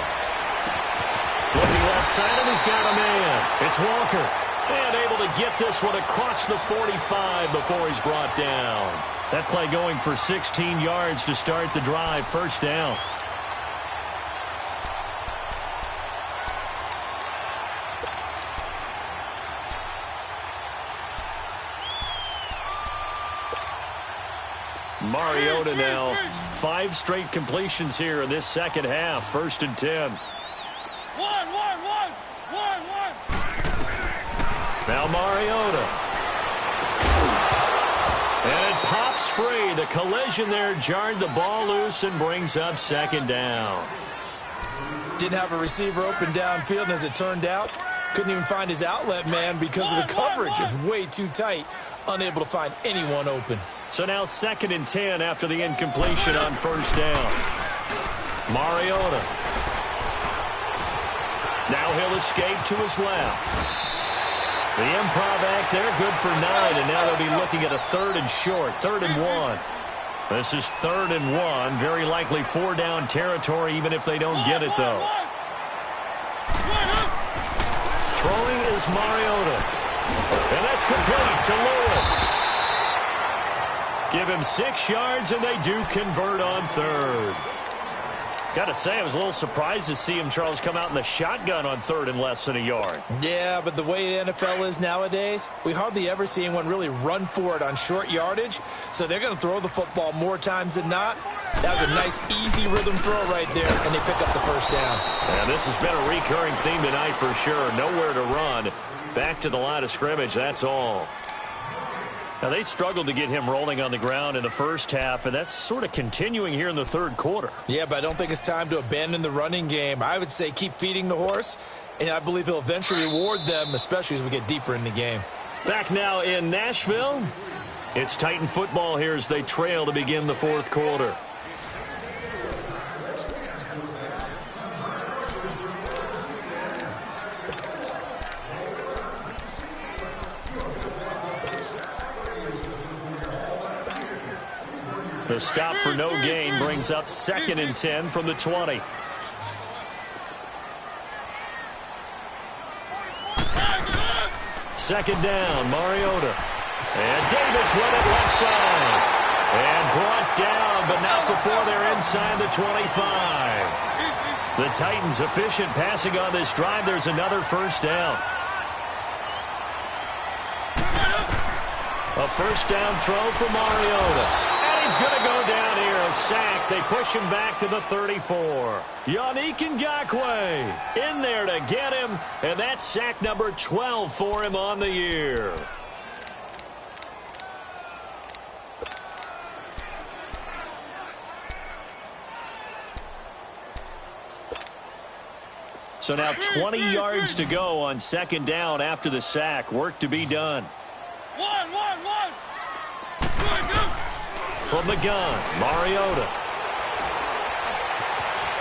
[SPEAKER 1] Looking left side, and he's got a man. It's Walker. And able to get this one across the 45 before he's brought down. That play going for 16 yards to start the drive. First down. Mariota now. 5 straight completions here in this second half. 1st and 10. Now Mariota. And it pops free. The collision there jarred the ball loose and brings up 2nd down.
[SPEAKER 2] Didn't have a receiver open downfield, and as it turned out, couldn't even find his outlet man because of the coverage. It was way too tight. Unable to find anyone open.
[SPEAKER 1] So now 2nd and 10 after the incompletion on first down. Mariota. Now he'll escape to his left. The improv act there, good for 9, and now they'll be looking at a 3rd and short, 3rd and 1. This is 3rd and 1, very likely 4-down territory, even if they don't get it, though. Throwing is Mariota, and that's complete to Lewis. Give him 6 yards, and they do convert on 3rd. Got to say, I was a little surprised to see him, Charles, come out in the shotgun on 3rd and less than a yard.
[SPEAKER 2] Yeah, but the way the NFL is nowadays, we hardly ever see anyone really run for it on short yardage. So they're going to throw the football more times than not. That was a nice, easy rhythm throw right there, and they pick up the first down.
[SPEAKER 1] And this has been a recurring theme tonight for sure. Nowhere to run. Back to the line of scrimmage, that's all. Now, they struggled to get him rolling on the ground in the first half, and that's sort of continuing here in the 3rd quarter.
[SPEAKER 2] Yeah, but I don't think it's time to abandon the running game. I would say keep feeding the horse, and I believe he'll eventually reward them, especially as we get deeper in the game.
[SPEAKER 1] Back now in Nashville, it's Titan football here as they trail to begin the 4th quarter. The stop for no gain brings up 2nd and 10 from the 20. Second down, Mariota. And Davis with it left side. And brought down, but not before they're inside the 25. The Titans efficient passing on this drive. There's another first down. A first down throw for Mariota. He's going to go down here, a sack. They push him back to the 34. Yannick Ngakoue in there to get him, and that's sack number 12 for him on the year. So now 20 yards to go on 2nd down after the sack. Work to be done. From the gun, Mariota.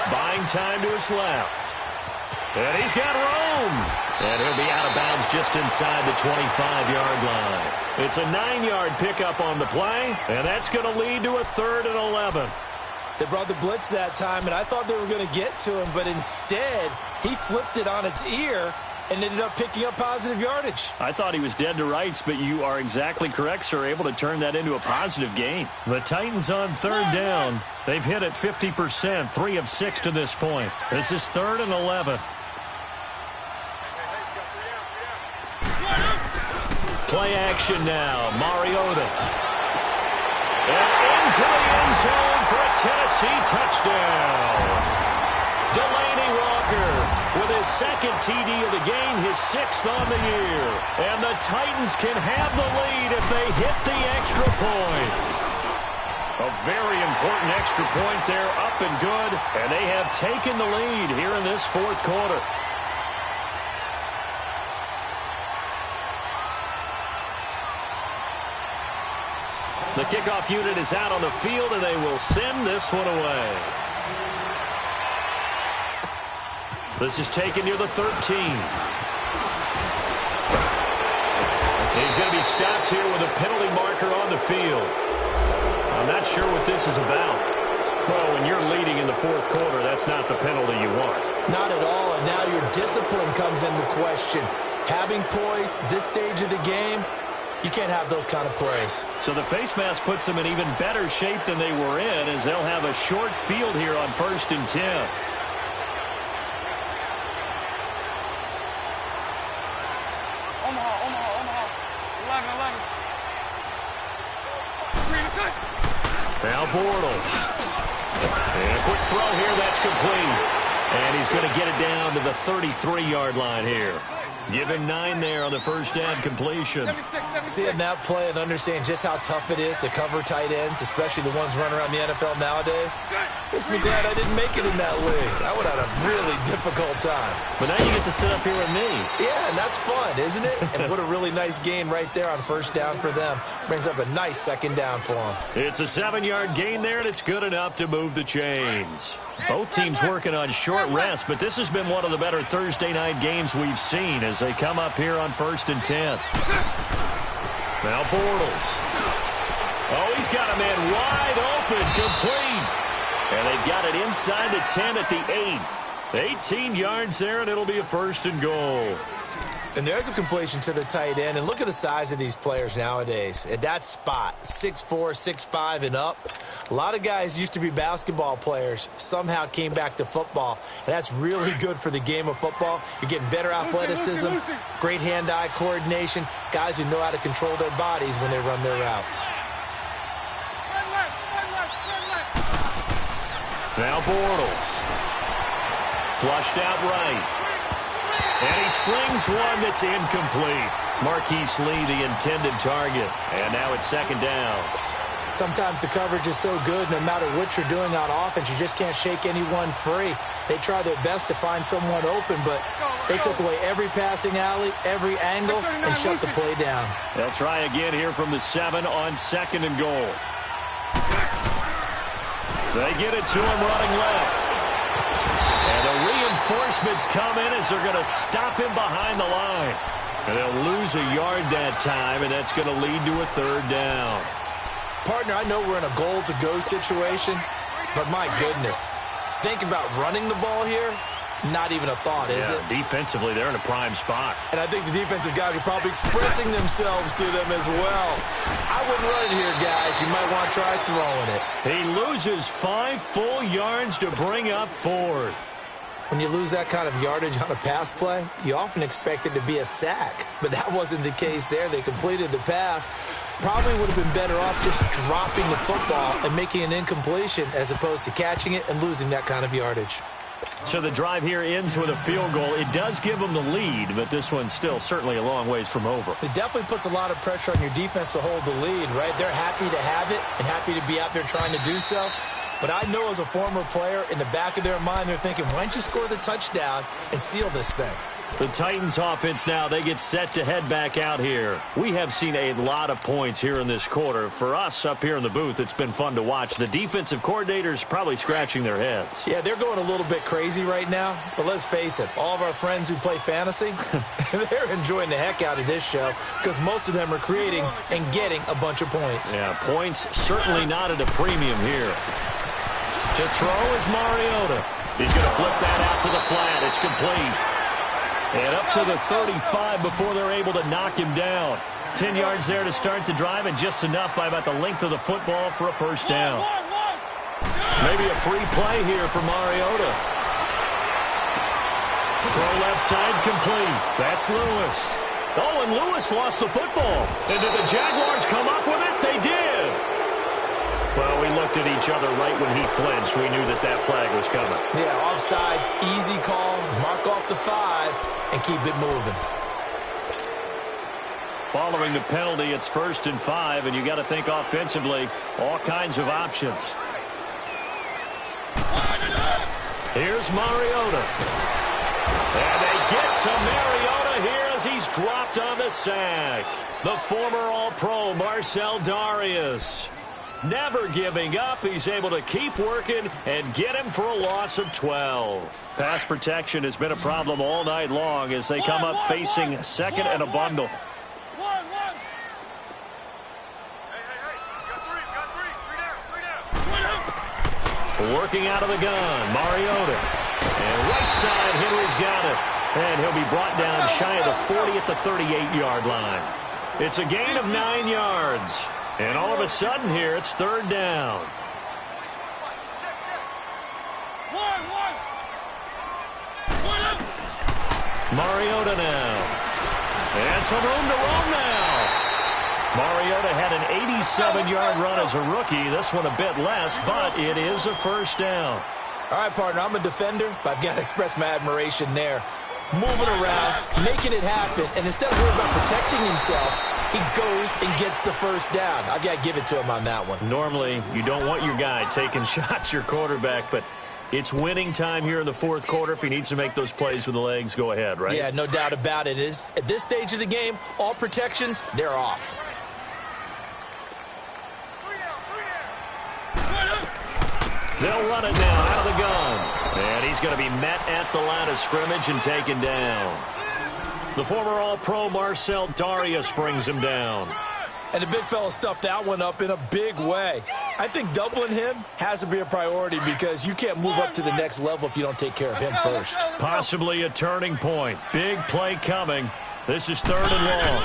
[SPEAKER 1] Buying time to his left. And he's got room. And he'll be out of bounds just inside the 25-yard line. It's a 9-yard pickup on the play, and that's going to lead to a 3rd and 11.
[SPEAKER 2] They brought the blitz that time, and I thought they were going to get to him, but instead he flipped it on its ear and ended up picking up positive yardage.
[SPEAKER 1] I thought he was dead to rights, but you are exactly correct, sir, able to turn that into a positive gain. The Titans on 3rd down. They've hit it 50%, 3 of 6 to this point. This is 3rd and 11. Play action now. Mariota. And into the end zone for a Tennessee touchdown. Delaney Walker with his 2nd TD of the game, his 6th on the year. And the Titans can have the lead if they hit the extra point. A very important extra point there, up and good. And they have taken the lead here in this 4th quarter. The kickoff unit is out on the field, and they will send this one away. This is taken near the 13. He's going to be stopped here with a penalty marker on the field. I'm not sure what this is about. Well, when you're leading in the 4th quarter, that's not the penalty you want.
[SPEAKER 2] Not at all, and now your discipline comes into question. Having poise this stage of the game, you can't have those kind of plays.
[SPEAKER 1] So the face mask puts them in even better shape than they were in, as they'll have a short field here on 1st and 10. Now Bortles. And a quick throw here, that's complete. And he's going to get it down to the 33-yard line here. Give him 9 there on the first down completion.
[SPEAKER 2] Seeing that play and understand just how tough it is to cover tight ends, especially the ones running around the NFL nowadays, makes me glad I didn't make it in that league. I would have had a really difficult time.
[SPEAKER 1] But now you get to sit up here with me.
[SPEAKER 2] Yeah, and that's fun, isn't it? And what a really nice gain right there on first down for them. Brings up a nice 2nd down for them.
[SPEAKER 1] It's a 7-yard gain there, and it's good enough to move the chains. Both teams working on short rest, but this has been one of the better Thursday night games we've seen as they come up here on 1st and 10. Now Bortles. Oh, he's got a man wide open, complete. And they've got it inside the 10 at the 8. 18 yards there, and it'll be a 1st and goal.
[SPEAKER 2] And there's a completion to the tight end. And look at the size of these players nowadays. At that spot, 6'4", 6'5", and up. A lot of guys used to be basketball players, somehow came back to football. And that's really good for the game of football. You're getting better athleticism, great hand-eye coordination, guys who know how to control their bodies when they run their routes.
[SPEAKER 1] Now Bortles. Flushed out right. And he slings one that's incomplete. Marquise Lee, the intended target. And now it's 2nd down.
[SPEAKER 2] Sometimes the coverage is so good, no matter what you're doing on offense, you just can't shake anyone free. They try their best to find someone open, but they took away every passing alley, every angle, and shut the play down.
[SPEAKER 1] They'll try again here from the 7 on 2nd and goal. They get it to him running left. And the reinforcements come in as they're going to stop him behind the line. And they'll lose a yard that time, and that's going to lead to a 3rd down.
[SPEAKER 2] Partner, I know we're in a goal-to-go situation, but my goodness, think about running the ball here. Not even a thought, is it?
[SPEAKER 1] Defensively, they're in a prime spot.
[SPEAKER 2] And I think the defensive guys are probably expressing themselves to them as well. I wouldn't run it here, guys. You might want to try throwing it.
[SPEAKER 1] He loses 5 full yards to bring up 4th.
[SPEAKER 2] When you lose that kind of yardage on a pass play, you often expect it to be a sack. But that wasn't the case there. They completed the pass. Probably would have been better off just dropping the football and making an incompletion as opposed to catching it and losing that kind of yardage.
[SPEAKER 1] So the drive here ends with a field goal. It does give them the lead, but this one's still certainly a long ways from over.
[SPEAKER 2] It definitely puts a lot of pressure on your defense to hold the lead, right? They're happy to have it and happy to be out there trying to do so. But I know as a former player, in the back of their mind, they're thinking, why don't you score the touchdown and seal this thing?
[SPEAKER 1] The Titans offense now, they get set to head back out here. We have seen a lot of points here in this quarter. For us up here in the booth, it's been fun to watch. The defensive coordinators probably scratching their heads.
[SPEAKER 2] Yeah, they're going a little bit crazy right now. But let's face it, all of our friends who play fantasy, they're enjoying the heck out of this show because most of them are creating and getting a bunch of points.
[SPEAKER 1] Yeah, points certainly not at a premium here. To throw is Mariota. He's going to flip that out to the flat. It's complete. And up to the 35 before they're able to knock him down. 10 yards there to start the drive, and just enough by about the length of the football for a first down. Maybe a free play here for Mariota. Throw left side complete. That's Lewis. Oh, and Lewis lost the football. And did the Jaguars come up with it? They did. Well, we looked at each other right when he flinched. We knew that that flag was coming.
[SPEAKER 2] Yeah, offsides, easy call, mark off the 5, and keep it moving.
[SPEAKER 1] Following the penalty, it's 1st and 5, and you got to think offensively, all kinds of options. Here's Mariota. And they get to Mariota here as he's dropped on the sack. The former All-Pro Marcel Darius. Never giving up. He's able to keep working and get him for a loss of 12. Pass protection has been a problem all night long as they come up facing second and a bundle. Working out of the gun, Mariota. And right side, Henry's got it. And he'll be brought down shy of the 40 at the 38-yard line. It's a gain of 9 yards. And all of a sudden here, it's 3rd down. Mariota now. And some room to roam now. Mariota had an 87-yard run as a rookie. This one a bit less, but it is a first down.
[SPEAKER 2] All right, partner, I'm a defender, but I've got to express my admiration there. Moving around, making it happen, and instead of worrying about protecting himself, he goes and gets the first down. I've got to give it to him on that one.
[SPEAKER 1] Normally, you don't want your guy taking shots, your quarterback, but it's winning time here in the 4th quarter. If he needs to make those plays with the legs, go ahead, right?
[SPEAKER 2] Yeah, no doubt about it. At this stage of the game, all protections, they're off.
[SPEAKER 1] They'll run it now out of the gun. And he's going to be met at the line of scrimmage and taken down. The former All-Pro Marcel Darius brings him down.
[SPEAKER 2] And the big fella stuffed that one up in a big way. I think doubling him has to be a priority because you can't move up to the next level if you don't take care of him first.
[SPEAKER 1] Possibly a turning point. Big play coming. This is 3rd and long.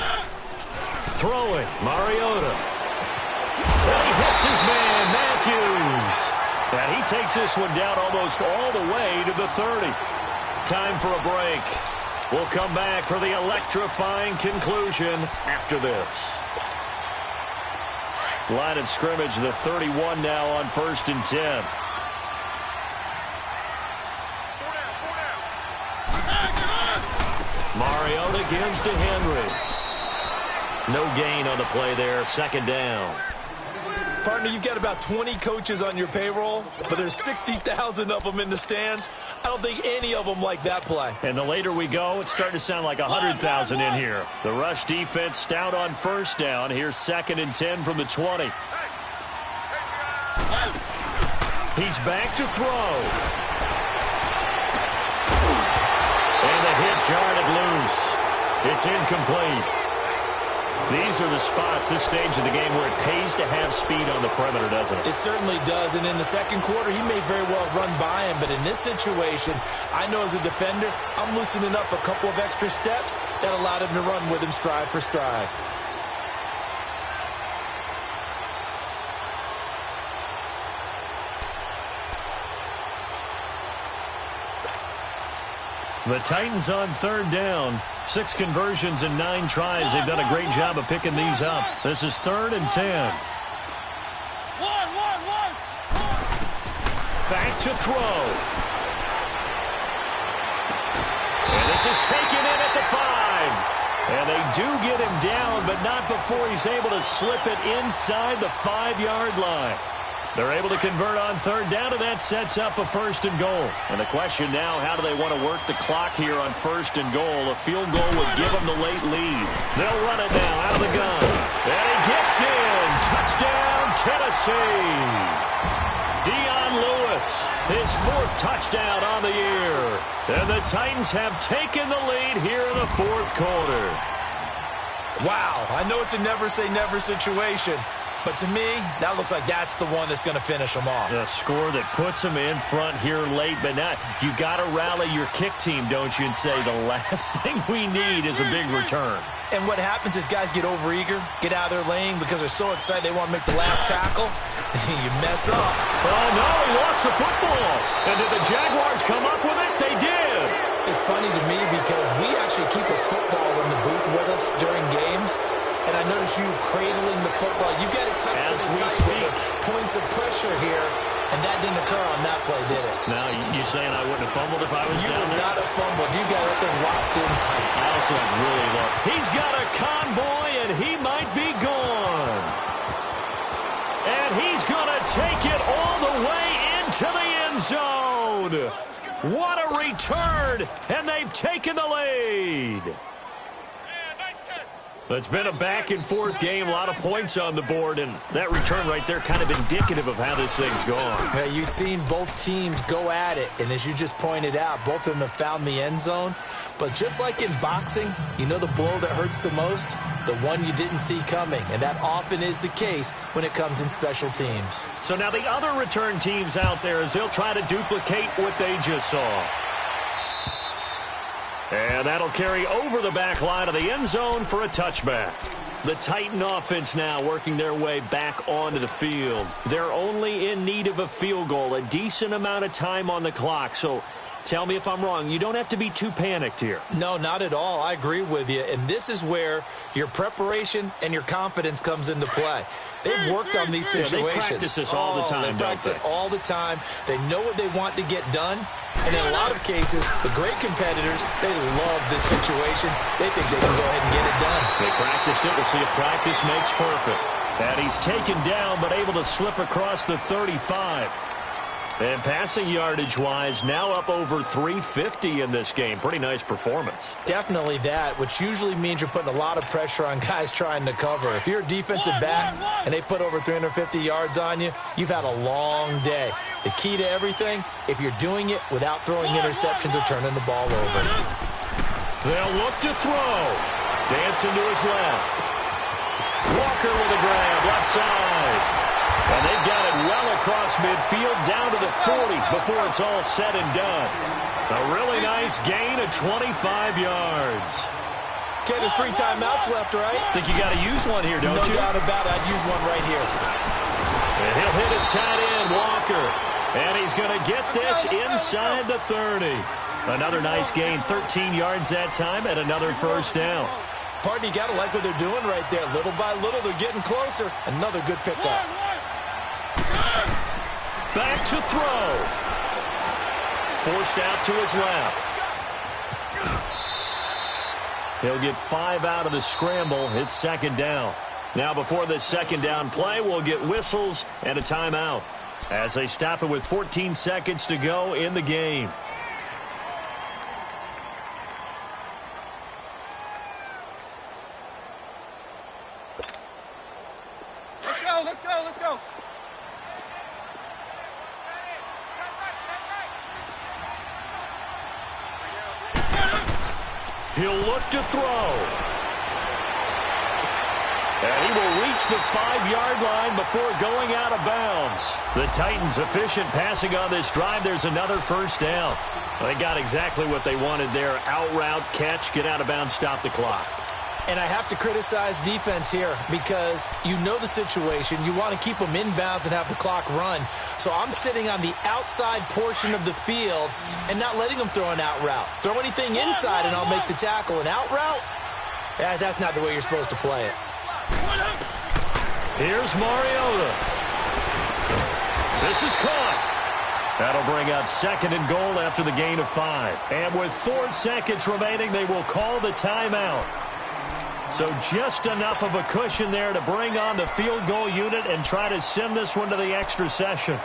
[SPEAKER 1] Throwing, Mariota. And he hits his man, Matthews. And he takes this one down almost all the way to the 30. Time for a break. We'll come back for the electrifying conclusion after this. Line of scrimmage, the 31 now on 1st and 10. Mariota gives to Henry. No gain on the play there, 2nd down.
[SPEAKER 2] Partner, you've got about 20 coaches on your payroll, but there's 60,000 of them in the stands. I don't think any of them like that play.
[SPEAKER 1] And the later we go, it's starting to sound like 100,000 in here. The rush defense stout on 1st down. Here's 2nd and 10 from the 20. He's back to throw. And the hit jarred it loose. It's incomplete. These are the spots, this stage of the game, where it pays to have speed on the perimeter, doesn't it?
[SPEAKER 2] It certainly does, and in the 2nd quarter, he may very well run by him, but in this situation, I know as a defender, I'm loosening up a couple of extra steps that allowed him to run with him stride for stride.
[SPEAKER 1] The Titans on 3rd down. 6 conversions and 9 tries. They've done a great job of picking these up. This is 3rd and 10. Back to throw. And this is taken in at the 5. And they do get him down, but not before he's able to slip it inside the 5-yard line. They're able to convert on third down, and that sets up a 1st and goal. And the question now, how do they want to work the clock here on 1st and goal? A field goal would give them the late lead. They'll run it now out of the gun. And he gets in. Touchdown, Tennessee. Dion Lewis, his 4th touchdown on the year. And the Titans have taken the lead here in the 4th quarter.
[SPEAKER 2] Wow, I know it's a never-say-never situation, but to me, that looks like that's the one that's going to finish them off.
[SPEAKER 1] The score that puts them in front here late, but now you got to rally your kick team, don't you, and say the last thing we need is a big return.
[SPEAKER 2] And what happens is guys get overeager, get out of their lane because they're so excited they want to make the last tackle. You mess up.
[SPEAKER 1] Oh, no, he lost the football. And did the Jaguars come up with it? They did.
[SPEAKER 2] It's funny to me because we actually keep a football in the booth with us during games. And I notice you cradling the football. You get it tucked
[SPEAKER 1] as we
[SPEAKER 2] tight
[SPEAKER 1] speak.
[SPEAKER 2] with the points of pressure here, and that didn't occur on that play, did it?
[SPEAKER 1] Now, you saying I wouldn't have fumbled if I was
[SPEAKER 2] You
[SPEAKER 1] down
[SPEAKER 2] would
[SPEAKER 1] there?
[SPEAKER 2] not have fumbled. You got that thing locked in tight.
[SPEAKER 1] I also have really low. He's got a convoy, and he might be gone. And he's going to take it all the way into the end zone. What a return, and they've taken the lead. It's been a back-and-forth game, a lot of points on the board, and that return right there kind of indicative of how this thing's gone.
[SPEAKER 2] Yeah, you've seen both teams go at it, and as you just pointed out, both of them have found the end zone. But just like in boxing, you know the blow that hurts the most? The one you didn't see coming, and that often is the case when it comes in special teams.
[SPEAKER 1] So now the other return teams out there, as they'll try to duplicate what they just saw. And that'll carry over the back line of the end zone for a touchback. The Titan offense now working their way back onto the field. They're only in need of a field goal, a decent amount of time on the clock. So tell me if I'm wrong. You don't have to be too panicked here.
[SPEAKER 2] No, not at all. I agree with you. And this is where your preparation and your confidence comes into play. They've worked on these situations.
[SPEAKER 1] Yeah, they practice this all the time,
[SPEAKER 2] They practice it all the time. They know what they want to get done. And in a lot of cases, the great competitors, they love this situation. They think they can go ahead and get it done.
[SPEAKER 1] They practiced it. We'll see if practice makes perfect. And he's taken down, but able to slip across the 35. And passing yardage-wise, now up over 350 in this game. Pretty nice performance.
[SPEAKER 2] Definitely that, which usually means you're putting a lot of pressure on guys trying to cover. If you're a defensive back and they put over 350 yards on you, you've had a long day. The key to everything, if you're doing it without throwing interceptions or turning the ball over.
[SPEAKER 1] They'll look to throw. Dancing to his left. Walker with a grab, left side. And they've got it well across midfield, down to the 40 before it's all said and done. A really nice gain of 25 yards.
[SPEAKER 2] Okay, there's 3 timeouts left, right?
[SPEAKER 1] Think you got to use one here, don't you?
[SPEAKER 2] No doubt about it. I'd use one right here.
[SPEAKER 1] And he'll hit his tight end, Walker. And he's going to get this inside the 30. Another nice gain, 13 yards that time, and another first down.
[SPEAKER 2] Partner, you got to like what they're doing right there. Little by little, they're getting closer. Another good pickup.
[SPEAKER 1] Back to throw. Forced out to his left. He'll get 5 out of the scramble. It's second down. Now before this second down play, we'll get whistles and a timeout as they stop it with 14 seconds to go in the game.
[SPEAKER 3] Let's go, let's go.
[SPEAKER 1] He'll look to throw. And he will reach the 5-yard line before going out of bounds. The Titans efficient passing on this drive. There's another first down. They got exactly what they wanted there. Out route, catch, get out of bounds, stop the clock.
[SPEAKER 2] And I have to criticize defense here because you know the situation. You want to keep them inbounds and have the clock run. So I'm sitting on the outside portion of the field and not letting them throw an out route. Throw anything inside and I'll make the tackle. An out route? That's not the way you're supposed to play it.
[SPEAKER 1] Here's Mariota. This is caught. That'll bring up second and goal after the gain of 5. And with 4 seconds remaining, they will call the timeout. So just enough of a cushion there to bring on the field goal unit and try to send this one to the extra session.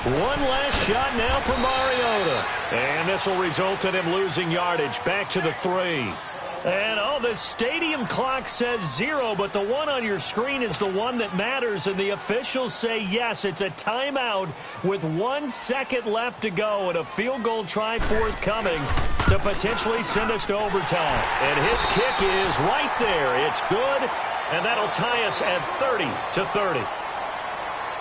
[SPEAKER 1] One last shot now for Mariota. And this will result in him losing yardage back to the 3. And, the stadium clock says 0, but the one on your screen is the one that matters, and the officials say yes, it's a timeout with 1 second left to go and a field goal try forthcoming to potentially send us to overtime. And his kick is right there. It's good, and that'll tie us at 30-30.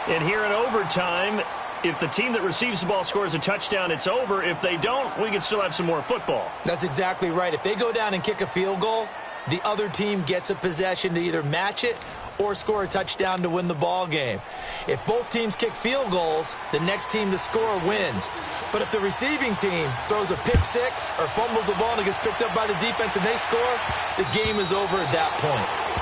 [SPEAKER 1] And here in overtime, if the team that receives the ball scores a touchdown, it's over. If they don't, we can still have some more football.
[SPEAKER 2] That's exactly right. If they go down and kick a field goal, the other team gets a possession to either match it or score a touchdown to win the ball game. If both teams kick field goals, the next team to score wins. But if the receiving team throws a pick six or fumbles the ball and it gets picked up by the defense and they score, the game is over at that point.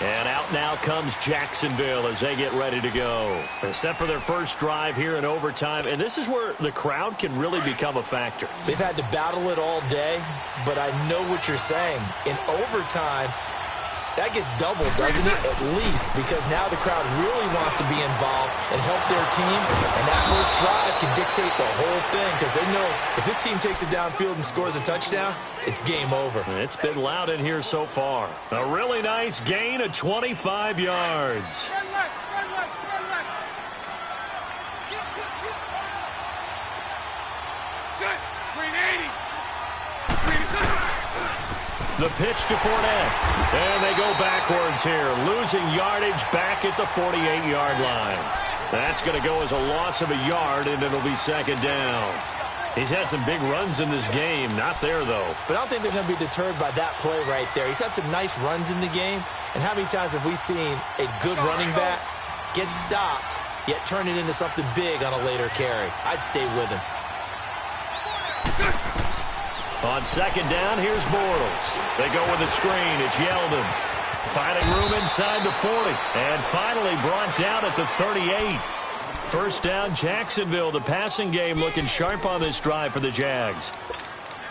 [SPEAKER 1] And out now comes Jacksonville as they get ready to go. They're set for their first drive here in overtime, and this is where the crowd can really become a factor.
[SPEAKER 2] They've had to battle it all day, but I know what you're saying. In overtime, that gets doubled, doesn't it? At least, because now the crowd really wants to be involved and help their team, and that first drive can dictate the whole thing because they know if this team takes it downfield and scores a touchdown, it's game over.
[SPEAKER 1] It's been loud in here so far. A really nice gain of 25 yards. The pitch to Fournette. And they go backwards here, losing yardage back at the 48-yard line. That's going to go as a loss of a yard, and it'll be second down. He's had some big runs in this game. Not there, though.
[SPEAKER 2] But I don't think they're going to be deterred by that play right there. He's had some nice runs in the game. And how many times have we seen a good running back get stopped, yet turn it into something big on a later carry? I'd stay with him.
[SPEAKER 1] On second down, here's Bortles. They go with a screen. It's Yeldon. Finding room inside the 40. And finally brought down at the 38. First down, Jacksonville. The passing game looking sharp on this drive for the Jags.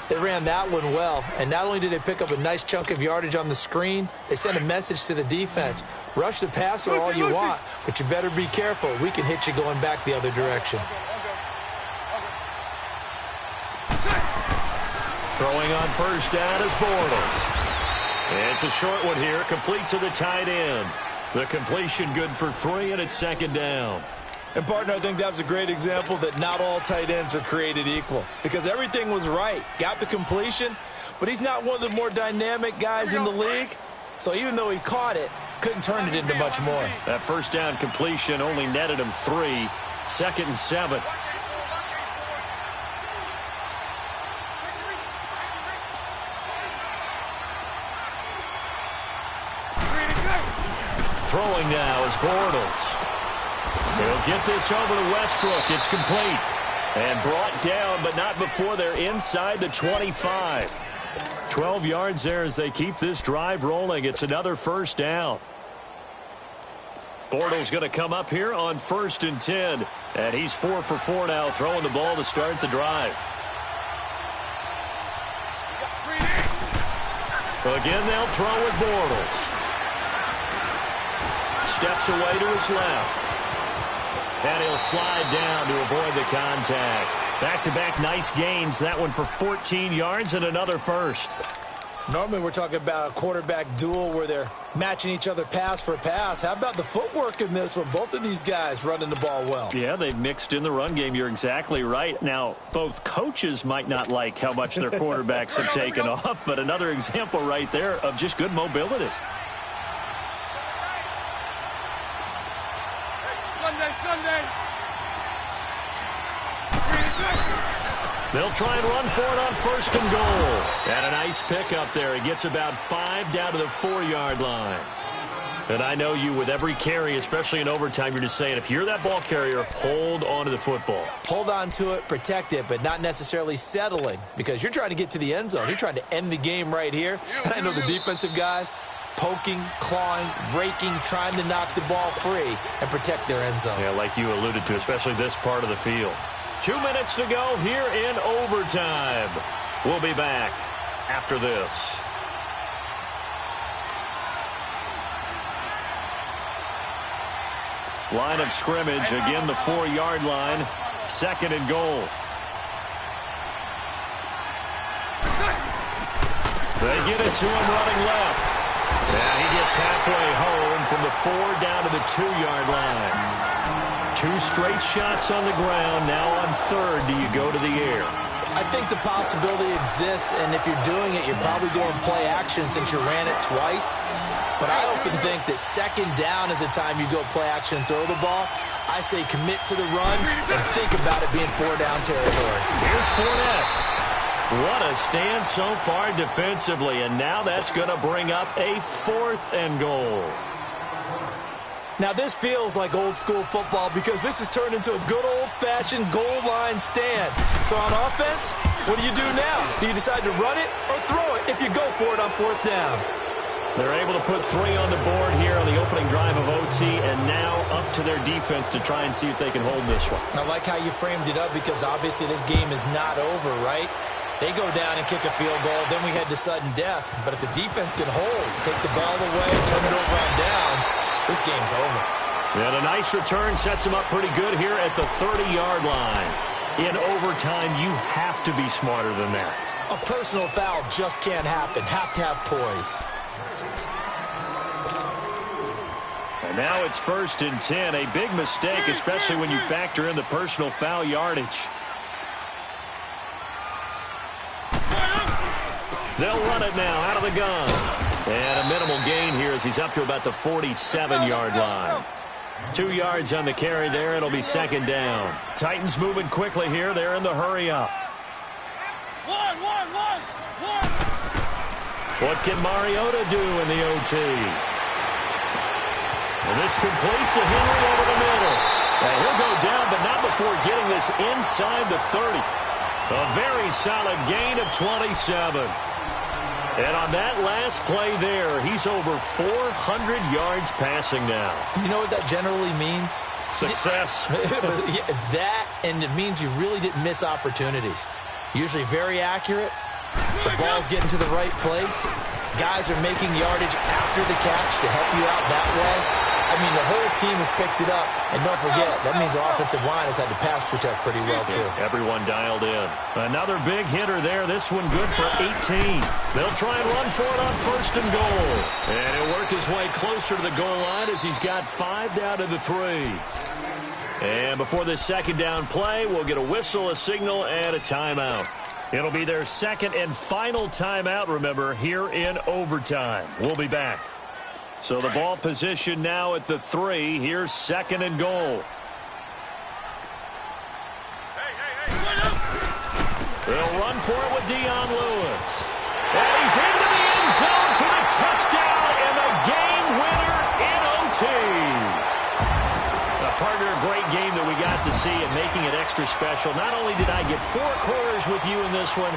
[SPEAKER 2] They ran that one well. And not only did they pick up a nice chunk of yardage on the screen, they sent a message to the defense. Rush the passer all you want, but you better be careful. We can hit you going back the other direction.
[SPEAKER 1] Throwing on first down is Bortles. It's a short one here, complete to the tight end. The completion good for 3, and it's second down.
[SPEAKER 2] And, partner, I think that was a great example that not all tight ends are created equal because everything was right. Got the completion, but he's not one of the more dynamic guys in the league. So even though he caught it, couldn't turn it into much more.
[SPEAKER 1] That first down completion only netted him 3. Second and 7. Throwing now is Bortles. He'll get this over to Westbrook. It's complete. And brought down, but not before they're inside the 25. 12 yards there as they keep this drive rolling. It's another first down. Bortles going to come up here on 1st and 10. And he's 4 for 4 now, throwing the ball to start the drive. Again, they'll throw with Bortles. Steps away to his left. And he'll slide down to avoid the contact. Back-to-back nice gains. That one for 14 yards and another first.
[SPEAKER 2] Normally we're talking about a quarterback duel where they're matching each other pass for pass. How about the footwork in this from both of these guys running the ball well?
[SPEAKER 1] Yeah, they've mixed in the run game. You're exactly right. Now, both coaches might not like how much their quarterbacks have taken off, but another example right there of just good mobility.
[SPEAKER 3] Sunday.
[SPEAKER 1] They'll try and run for it on 1st and goal. And a nice pick up there. He gets about 5 down to the 4-yard line. And I know you, with every carry, especially in overtime, you're just saying, if you're that ball carrier, hold on to the football.
[SPEAKER 2] Hold on to it, protect it, but not necessarily settling, because you're trying to get to the end zone. You're trying to end the game right here. And I know the defensive guys poking, clawing, raking, trying to knock the ball free and protect their end zone.
[SPEAKER 1] Yeah, like you alluded to, especially this part of the field. 2 minutes to go here in overtime. We'll be back after this. Line of scrimmage, again the 4-yard line. 2nd and goal. They get it to him running left. And he gets halfway home from the 4 down to the 2-yard line. 2 straight shots on the ground. Now on 3rd, do you go to the air?
[SPEAKER 2] I think the possibility exists, and if you're doing it, you're probably going play action since you ran it twice. But I often think that 2nd down is the time you go play action and throw the ball. I say commit to the run and think about it being 4-down territory.
[SPEAKER 1] Here's Fournette. What a stand so far defensively, and now that's going to bring up a 4th and goal.
[SPEAKER 2] Now this feels like old school football because this has turned into a good old-fashioned goal line stand. So on offense, what do you do now? Do you decide to run it or throw it if you go for it on 4th down?
[SPEAKER 1] They're able to put 3 on the board here on the opening drive of OT, and now up to their defense to try and see if they can hold this one.
[SPEAKER 2] I like how you framed it up because obviously this game is not over, right? They go down and kick a field goal, then we head to sudden death. But if the defense can hold, take the ball away, turn it over on downs, this game's over.
[SPEAKER 1] And a nice return sets him up pretty good here at the 30-yard line. In overtime, you have to be smarter than that.
[SPEAKER 2] A personal foul just can't happen. Have to have poise.
[SPEAKER 1] And now it's 1st and 10. A big mistake, especially when you factor in the personal foul yardage. They'll run it now out of the gun. And a minimal gain here as he's up to about the 47-yard line. 2 yards on the carry there. It'll be 2nd down. Titans moving quickly here. They're in the hurry up.
[SPEAKER 3] One.
[SPEAKER 1] What can Mariota do in the OT? And this complete to Henry over the middle. And he'll go down, but not before getting this inside the 30. A very solid gain of 27. And on that last play there, he's over 400 yards passing now.
[SPEAKER 2] You know what that generally means?
[SPEAKER 1] Success.
[SPEAKER 2] That, and it means you really didn't miss opportunities. Usually very accurate. The ball's getting to the right place. Guys are making yardage after the catch to help you out that way. I mean, the whole team has picked it up. And don't forget, that means the offensive line has had to pass protect pretty well, too.
[SPEAKER 1] Yeah, everyone dialed in. Another big hitter there. This one good for 18. They'll try and run for it on 1st and goal. And he'll work his way closer to the goal line as he's got 5 down to the 3. And before this 2nd down play, we'll get a whistle, a signal, and a timeout. It'll be their 2nd and final timeout, remember, here in overtime. We'll be back. So the ball position now at the 3. Here's 2nd and goal. They'll run for it with Dion Lewis. And he's into the end zone for the touchdown and the game winner in OT. Partner, a great game that we got to see and making it extra special. Not only did I get 4 quarters with you in this one,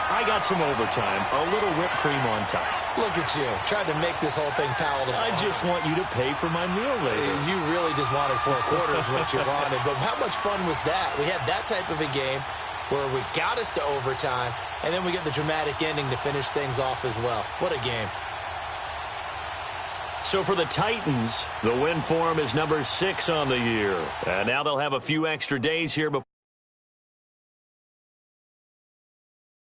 [SPEAKER 1] I got some overtime, a little whipped cream on top.
[SPEAKER 2] Look at you, trying to make this whole thing palatable.
[SPEAKER 1] I just want you to pay for my meal later.
[SPEAKER 2] You really just wanted 4 quarters what you wanted. But how much fun was that? We had that type of a game where we got us to overtime, and then we get the dramatic ending to finish things off as well. What a game.
[SPEAKER 1] So for the Titans, the win for them is number 6 on the year. And now they'll have a few extra days here before